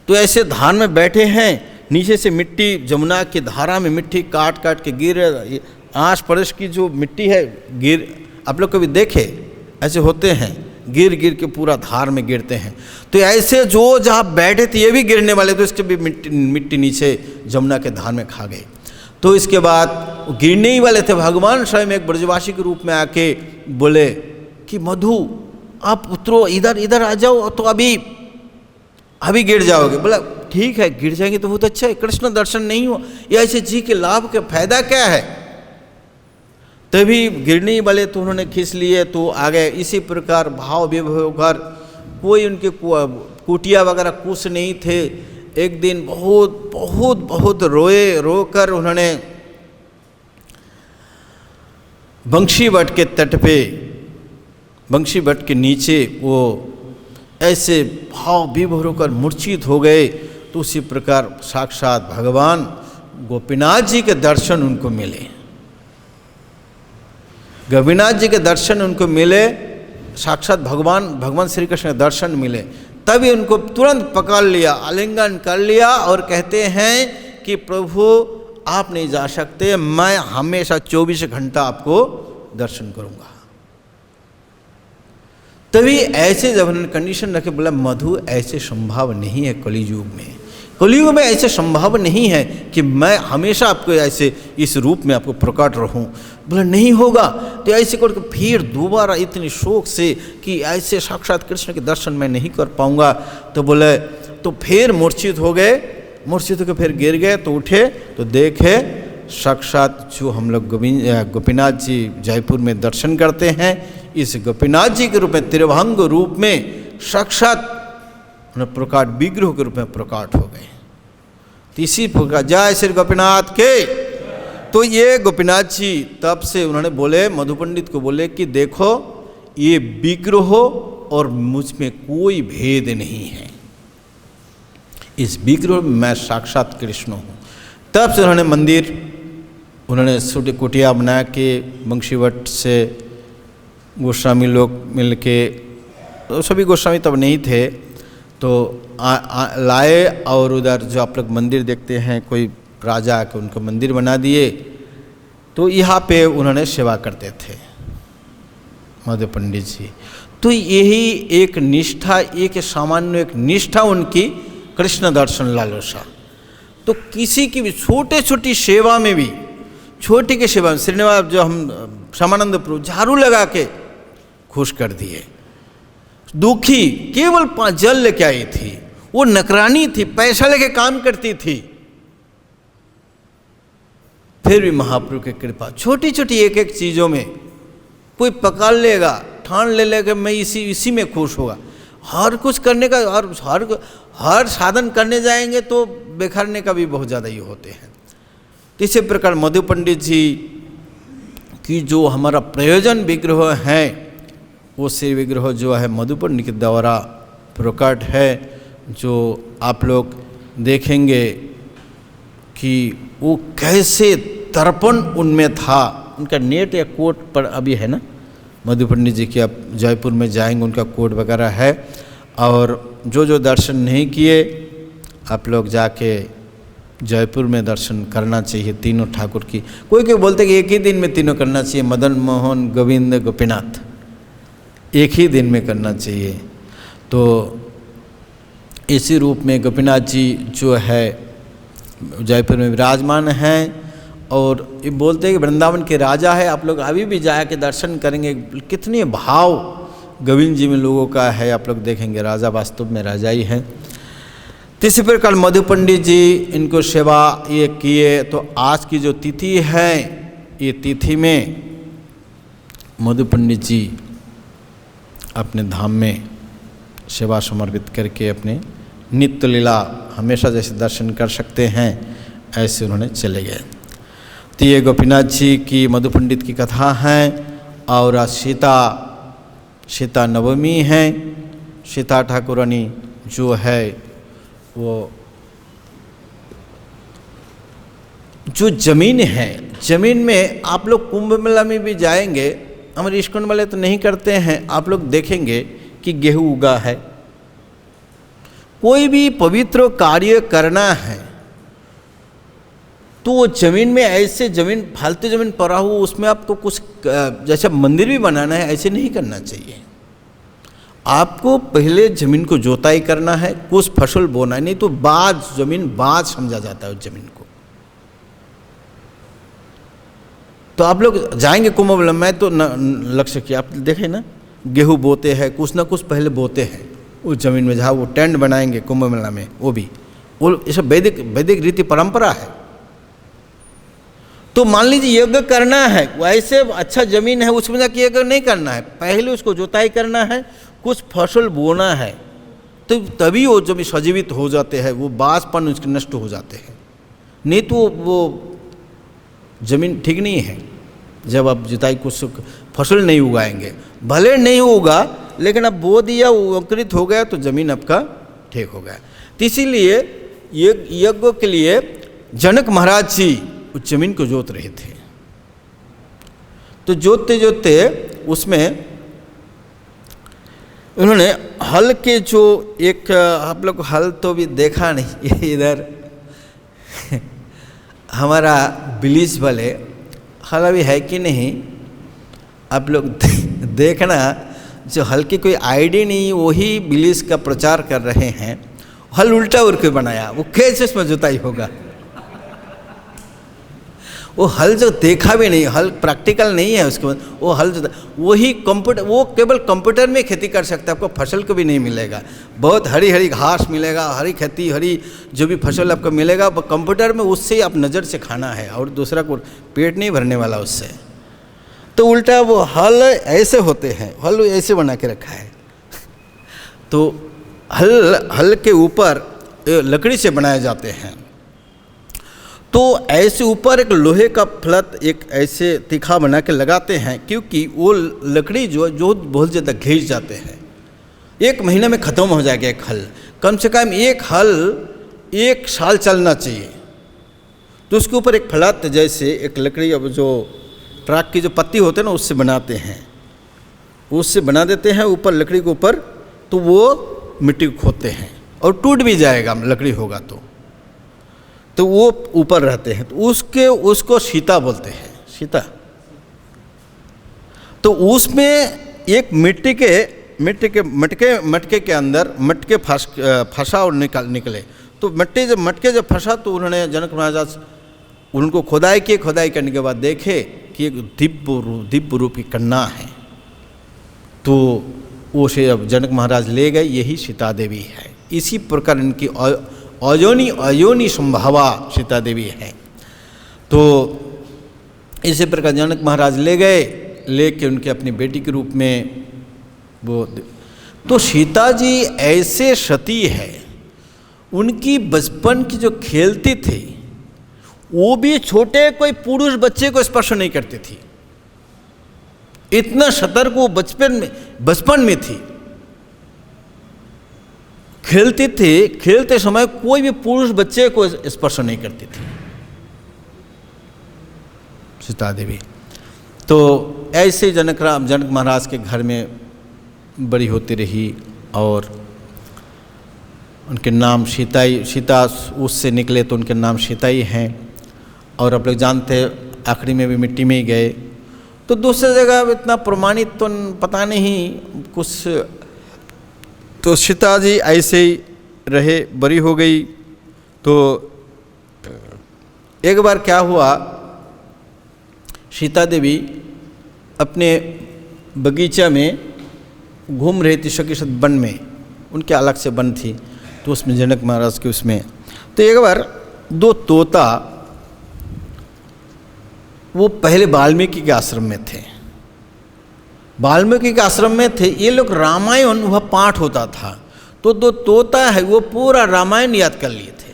Speaker 1: तो ऐसे धार में बैठे हैं, नीचे से मिट्टी, जमुना की धारा में मिट्टी काट के गिर, आस पड़ोस की जो मिट्टी है गिर, आप लोग कभी देखे ऐसे होते हैं, गिर के पूरा धार में गिरते हैं। तो ऐसे जो जहाँ बैठे थे ये भी गिरने वाले, तो इसके भी मिट्टी नीचे जमुना के धार में खा गए। तो इसके बाद गिरने ही वाले थे, भगवान स्वयं एक ब्रजवासी के रूप में आके बोले कि मधु आप उतरो, इधर आ जाओ, तो अभी गिर जाओगे। बोला ठीक है, गिर जाएंगे तो बहुत अच्छा है, कृष्ण दर्शन नहीं हो, ये ऐसे जी के लाभ का फायदा क्या है। तभी गिरने वाले तो उन्होंने खींच लिए, तो आ गए। इसी प्रकार भाव विभोर, कोई उनके कुटिया वगैरह कुछ नहीं थे। एक दिन बहुत रोकर उन्होंने बंशी वट के तट पे, बंशी वट के नीचे वो ऐसे भाव विभोर होकर मूर्छित हो गए। तो उसी प्रकार साक्षात भगवान गोपीनाथ जी के दर्शन उनको मिले, गोपीनाथ जी के दर्शन उनको मिले, साक्षात भगवान श्री कृष्ण के दर्शन मिले। तभी उनको तुरंत पकड़ लिया, आलिंगन कर लिया और कहते हैं कि प्रभु आप नहीं जा सकते, मैं हमेशा 24 घंटा आपको दर्शन करूंगा। तभी ऐसे जब उन्होंने कंडीशन रखे, बोला मधु ऐसे संभव नहीं है कलियुग में, कलियुग में ऐसे संभव नहीं है कि मैं हमेशा आपको ऐसे इस रूप में आपको प्रकट रहूं। बोला नहीं होगा। तो ऐसे करके फिर दोबारा इतनी शोक से कि ऐसे साक्षात कृष्ण के दर्शन मैं नहीं कर पाऊंगा। तो बोले, तो फिर मूर्छित हो गए, मूर्छित होकर फिर गिर गए। तो उठे तो देखे साक्षात जो हम लोग गोपीनाथ जी जयपुर में दर्शन करते हैं, इस गोपीनाथ जी के रूप में, त्रिभंग रूप में साक्षात उन्हें प्रकाट विग्रह के रूप में प्रकाट हो गए। तो इसी प्रकार जय श्री गोपीनाथ के। तो ये गोपीनाथ जी तब से उन्होंने बोले, मधु पंडित को बोले कि देखो ये विग्रह और मुझ में कोई भेद नहीं है, इस विग्रह में मैं साक्षात कृष्ण हूँ। तब से उन्होंने मंदिर, उन्होंने छोटी कुटिया बना के बंशीवट से गोस्वामी लोग मिल के, तो सभी गोस्वामी तब नहीं थे, तो लाए और उधर जो आप लोग मंदिर देखते हैं, कोई राजा के उनको मंदिर बना दिए, तो यहाँ पे उन्होंने सेवा करते थे मधु पंडित जी। तो यही एक निष्ठा, एक सामान्य एक निष्ठा उनकी कृष्ण दर्शन लालसा। तो किसी की भी छोटे छोटी सेवा में भी, छोटी की सेवा में श्रीनिवास जो हम श्यामानंद प्रभु झाड़ू लगा के खुश कर दिए। दुखी केवल 5 जल लेके आई थी, वो नकरानी थी, पैसा लेके काम करती थी, फिर भी महाप्रभु की कृपा छोटी छोटी एक एक चीज़ों में कोई पकड़ लेगा, ठान ले लेगा मैं इसी में खुश होगा। हर कुछ करने का और हर साधन करने जाएंगे तो बेखारने का भी बहुत ज़्यादा ही होते हैं। इसी प्रकार मधु पंडित जी की जो हमारा प्रयोजन विग्रह है, वो श्री विग्रह जो है मधु पंडित के द्वारा प्रकट है, जो आप लोग देखेंगे कि वो कैसे तर्पण उनमें था। उनका नेट या कोट पर अभी है ना, मधु पंडित जी की आप जयपुर में जाएंगे उनका कोट वगैरह है। और जो दर्शन नहीं किए आप लोग जाके जयपुर में दर्शन करना चाहिए तीनों ठाकुर की। कोई बोलते कि एक ही दिन में तीनों करना चाहिए, मदन मोहन गोविंद गोपीनाथ एक ही दिन में करना चाहिए। तो इसी रूप में गोपीनाथ जी जो है जयपुर में विराजमान हैं, और ये बोलते हैं कि वृंदावन के राजा है। आप लोग अभी भी जा के दर्शन करेंगे, कितने भाव गोविंद जी में लोगों का है, आप लोग देखेंगे राजा वास्तव में राजा ही हैं। तीसरी प्रकार मधु पंडित जी इनको सेवा ये किए। तो आज की जो तिथि है, ये तिथि में मधु पंडित जी अपने धाम में सेवा समर्पित करके अपने नित्य लीला हमेशा जैसे दर्शन कर सकते हैं ऐसे उन्होंने चले गए। तो ये गोपीनाथ जी की मधु पंडित की कथा है। और आज सीता नवमी है। सीता ठाकुरानी जो है वो जो जमीन है, जमीन में आप लोग कुंभ मेला में भी जाएंगे, हमारे इस्कॉन वाले तो नहीं करते हैं, आप लोग देखेंगे कि गेहूं उगा है। कोई भी पवित्र कार्य करना है तो वो जमीन में ऐसे जमीन फालतू जमीन पड़ा हो उसमें आपको कुछ जैसे मंदिर भी बनाना है ऐसे नहीं करना चाहिए। आपको पहले जमीन को जोताई करना है, कुछ फसल बोना है, नहीं तो जमीन बाज समझा जाता है उस जमीन को। तो आप लोग जाएंगे कुंभ मेला में तो लक्ष्य किया आप देखें ना, गेहूं बोते हैं, कुछ ना कुछ पहले बोते हैं उस जमीन में जहाँ वो टेंट बनाएंगे कुंभ मेला में, वो ये सब वैदिक रीति परंपरा है। तो मान लीजिए यज्ञ करना है, वैसे अच्छा जमीन है उसमें जाके यज्ञ नहीं करना है, पहले उसको जोताई करना है, कुछ फसल बोना है, तो तभी वो जब सजीवित हो जाते हैं, वो बाँसपन उसके नष्ट हो जाते हैं। नहीं तो वो जमीन ठीक नहीं है। जब आप जुताई कुछ फसल नहीं उगाएंगे, भले नहीं होगा लेकिन अब बो दिया, वो अंकुरित हो गया तो जमीन आपका ठीक हो गया। तो इसीलिए यज्ञ के लिए जनक महाराज जी उस जमीन को जोत रहे थे। तो जोतते जोतते उसमें उन्होंने हल के जो एक, आप लोग हल तो भी देखा नहीं इधर हमारा बिलीज वाले हल अभी है कि नहीं, आप लोग देखना, जो हल की कोई आईडी नहीं वही बिलीज का प्रचार कर रहे हैं। हल उल्टा उड़ के बनाया, वो कैसे उसमें जुताई होगा? वो हल जो देखा भी नहीं, हल प्रैक्टिकल नहीं है उसके बाद, वो हल वही कंप्यूटर, वो केवल कंप्यूटर में खेती कर सकता है, आपको फसल को भी नहीं मिलेगा। बहुत हरी हरी घास मिलेगा, हरी खेती, हरी जो भी फसल आपको मिलेगा कंप्यूटर में, उससे आप नज़र से खाना है और दूसरा को पेट नहीं भरने वाला उससे। तो उल्टा वो हल ऐसे होते हैं, हल ऐसे बना के रखा है। तो हल के ऊपर लकड़ी से बनाए जाते हैं। तो ऐसे ऊपर एक लोहे का फलत एक ऐसे तीखा बना के लगाते हैं, क्योंकि वो लकड़ी जो बहुत ज़्यादा घिस जाते हैं। 1 महीने में ख़त्म हो जाएगा एक हल, कम से कम एक हल 1 साल चलना चाहिए। तो उसके ऊपर एक फलत जैसे एक लकड़ी, अब जो ट्रक की जो पत्ती होते हैं ना उससे बनाते हैं, उससे बना देते हैं ऊपर लकड़ी के ऊपर, तो वो मिट्टी को खोदते हैं और टूट भी जाएगा लकड़ी होगा तो वो ऊपर रहते हैं, तो उसको सीता बोलते हैं, सीता। तो उसमें एक मटके के अंदर मटके फंसा और निकले। तो मटके जब फंसा तो उन्होंने जनक महाराज उनको खुदाई करने के बाद देखे कि एक दिव्य रूपी कन्या है। तो वो से अब जनक महाराज ले गए, यही सीता देवी है। इसी प्रकार इनकी अयोनी संभावा सीता देवी है। तो इसी प्रकार जनक महाराज ले गए, लेके उनके अपनी बेटी के रूप में वो। तो सीता जी ऐसे सती है, उनकी बचपन की जो खेलती थी वो भी छोटे कोई पुरुष बच्चे को स्पर्श नहीं करती थी। इतना सतर्क वो बचपन में थी। खेलती थी, खेलते समय कोई भी पुरुष बच्चे को स्पर्श नहीं करती थी सीता देवी। तो ऐसे जनक महाराज के घर में बड़ी होती रही और उनके नाम सीता उससे निकले तो उनके नाम सीता ही हैं। और आप लोग जानते हैं आखिरी में भी मिट्टी में ही गए। तो दूसरी जगह इतना प्रमाणित तो पता नहीं कुछ। तो सीता जी ऐसे ही रहे, बड़ी हो गई। तो एक बार क्या हुआ, सीता देवी अपने बगीचा में घूम रही थी, शकीशत वन में, उनके अलग से वन थी। तो उसमें जनक महाराज के उसमें तो एक बार दो तोता, वो पहले वाल्मीकि के आश्रम में थे, वाल्मीकि के आश्रम में थे। ये लोग रामायण वह पाठ होता था, तो दो तोता है वो पूरा रामायण याद कर लिए थे।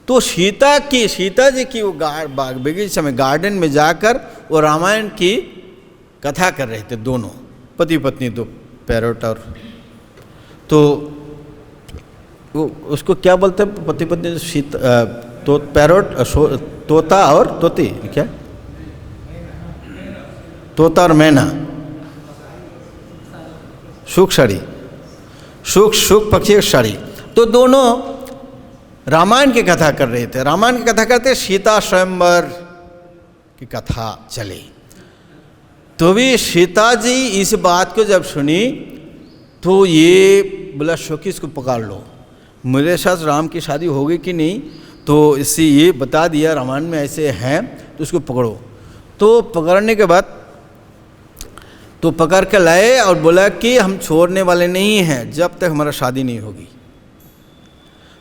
Speaker 1: तो सीता जी की वो बगीचा में गार्डन में जाकर वो रामायण की कथा कर रहे थे, दोनों पति पत्नी, दो पैरोट। और तो वो उसको क्या बोलते हैं पति पत्नी, सीता तो पैरोट, तोता और तोती, क्या तोता और मैना, सुख पक्षी साड़ी। तो दोनों रामायण की कथा कर रहे थे। रामायण की कथा करते सीता स्वयंवर की कथा चली। तो भी सीता जी इस बात को जब सुनी तो ये बोला शोकीस को पकड़ लो, मेरे साथ राम की शादी होगी कि नहीं। तो इससे ये बता दिया रामायण में ऐसे हैं, तो उसको पकड़ो। तो पकड़ने के बाद तो पकड़ के लाए और बोला कि हम छोड़ने वाले नहीं हैं जब तक हमारा शादी नहीं होगी।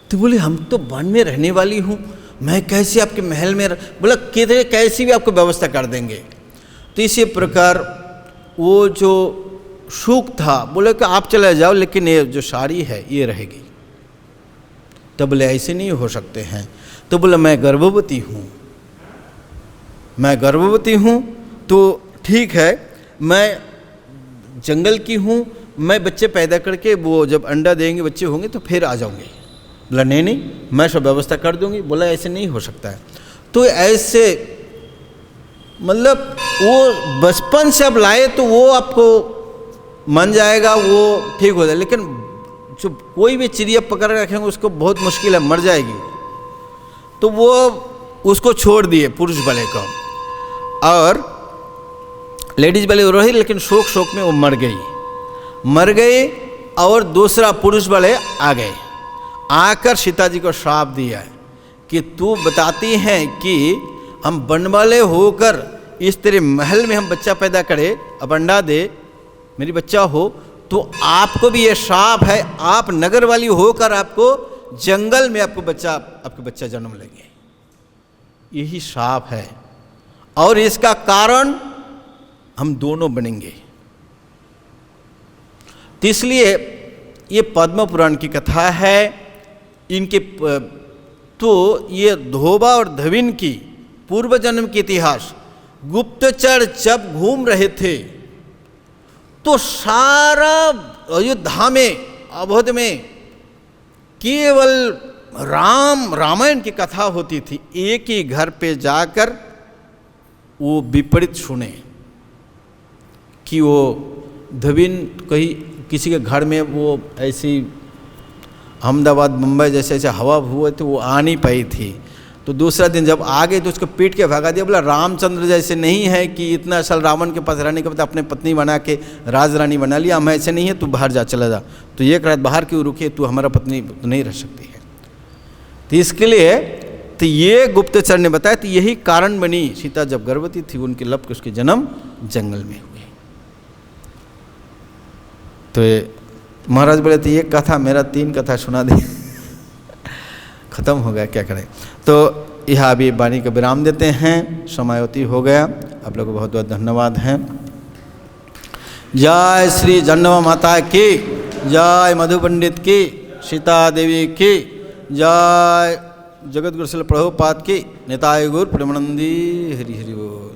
Speaker 1: तो बोले हम तो वन में रहने वाली हूँ, मैं कैसे आपके महल में बोला किधर कैसी भी आपको व्यवस्था कर देंगे। तो इसी प्रकार वो जो सुख था, बोले कि आप चले जाओ, लेकिन ये जो साड़ी है ये रहेगी। तो बोले ऐसे नहीं हो सकते हैं। तो बोला मैं गर्भवती हूँ, तो ठीक है, मैं जंगल की हूँ, मैं बच्चे पैदा करके वो जब अंडा देंगे बच्चे होंगे तो फिर आ जाऊँगी। बोला नहीं मैं सब व्यवस्था कर दूँगी। बोला ऐसे नहीं हो सकता है। तो ऐसे मतलब वो बचपन से अब लाए तो वो आपको मन जाएगा, वो ठीक हो जाए, लेकिन जो कोई भी चिड़िया पकड़ के रखेंगे उसको बहुत मुश्किल है, मर जाएगी। तो वो उसको छोड़ दिए पुरुष वाले को, और लेडीज वाले रही, लेकिन शोक में वो मर गई और दूसरा पुरुष वाले आ गए। आकर सीता जी को श्राप दिया कि तू बताती हैं कि हम वन वाले होकर इस तेरे महल में हम बच्चा पैदा करें, अब अंडा दे, मेरी बच्चा हो, तो आपको भी ये श्राप है, आप नगर वाली होकर आपको जंगल में आपके बच्चा जन्म लेंगे। यही श्राप है और इसका कारण हम दोनों बनेंगे। तो इसलिए ये पद्म पुराण की कथा है। इनके तो ये धोबा और धविन की पूर्व जन्म की इतिहास, गुप्तचर जब घूम रहे थे तो सारा अयोध्या में अवध में केवल रामायण की कथा होती थी। एक ही घर पे जाकर वो विपरीत सुने कि वो धविन कहीं किसी के घर में वो ऐसी अहमदाबाद मुंबई जैसे ऐसे हवा हुए तो वो आ नहीं पाई थी, तो दूसरा दिन जब आ गई तो उसको पीट के भगा दिया। बोला रामचंद्र जैसे नहीं है कि इतना साल रावण के पास रहने के बाद अपने पत्नी बना के राज रानी बना लिया, हम ऐसे नहीं है, तू बाहर जा, चला जा, तो एक रात बाहर क्यों रुकी, तू हमारा पत्नी तो नहीं रह सकती है। तो इसके लिए तो ये गुप्तचर ने बताया, तो यही कारण बनी सीता जब गर्भवती थी उनके लब के उसके जन्म जंगल में हुए। तो महाराज बोले तो ये कथा मेरा 3 कथा सुना दे खत्म हो गया, क्या करें। तो यह अभी वाणी का विराम देते हैं, समायोति हो गया। आप लोगों को बहुत बहुत धन्यवाद है। जय श्री जन्नवा माता की जय, मधु पंडित की, सीता देवी की जय, जगत गुरु श्रील प्रभुपाद की, निताय गुरु प्रेमानंदी, हरि हरि बोल।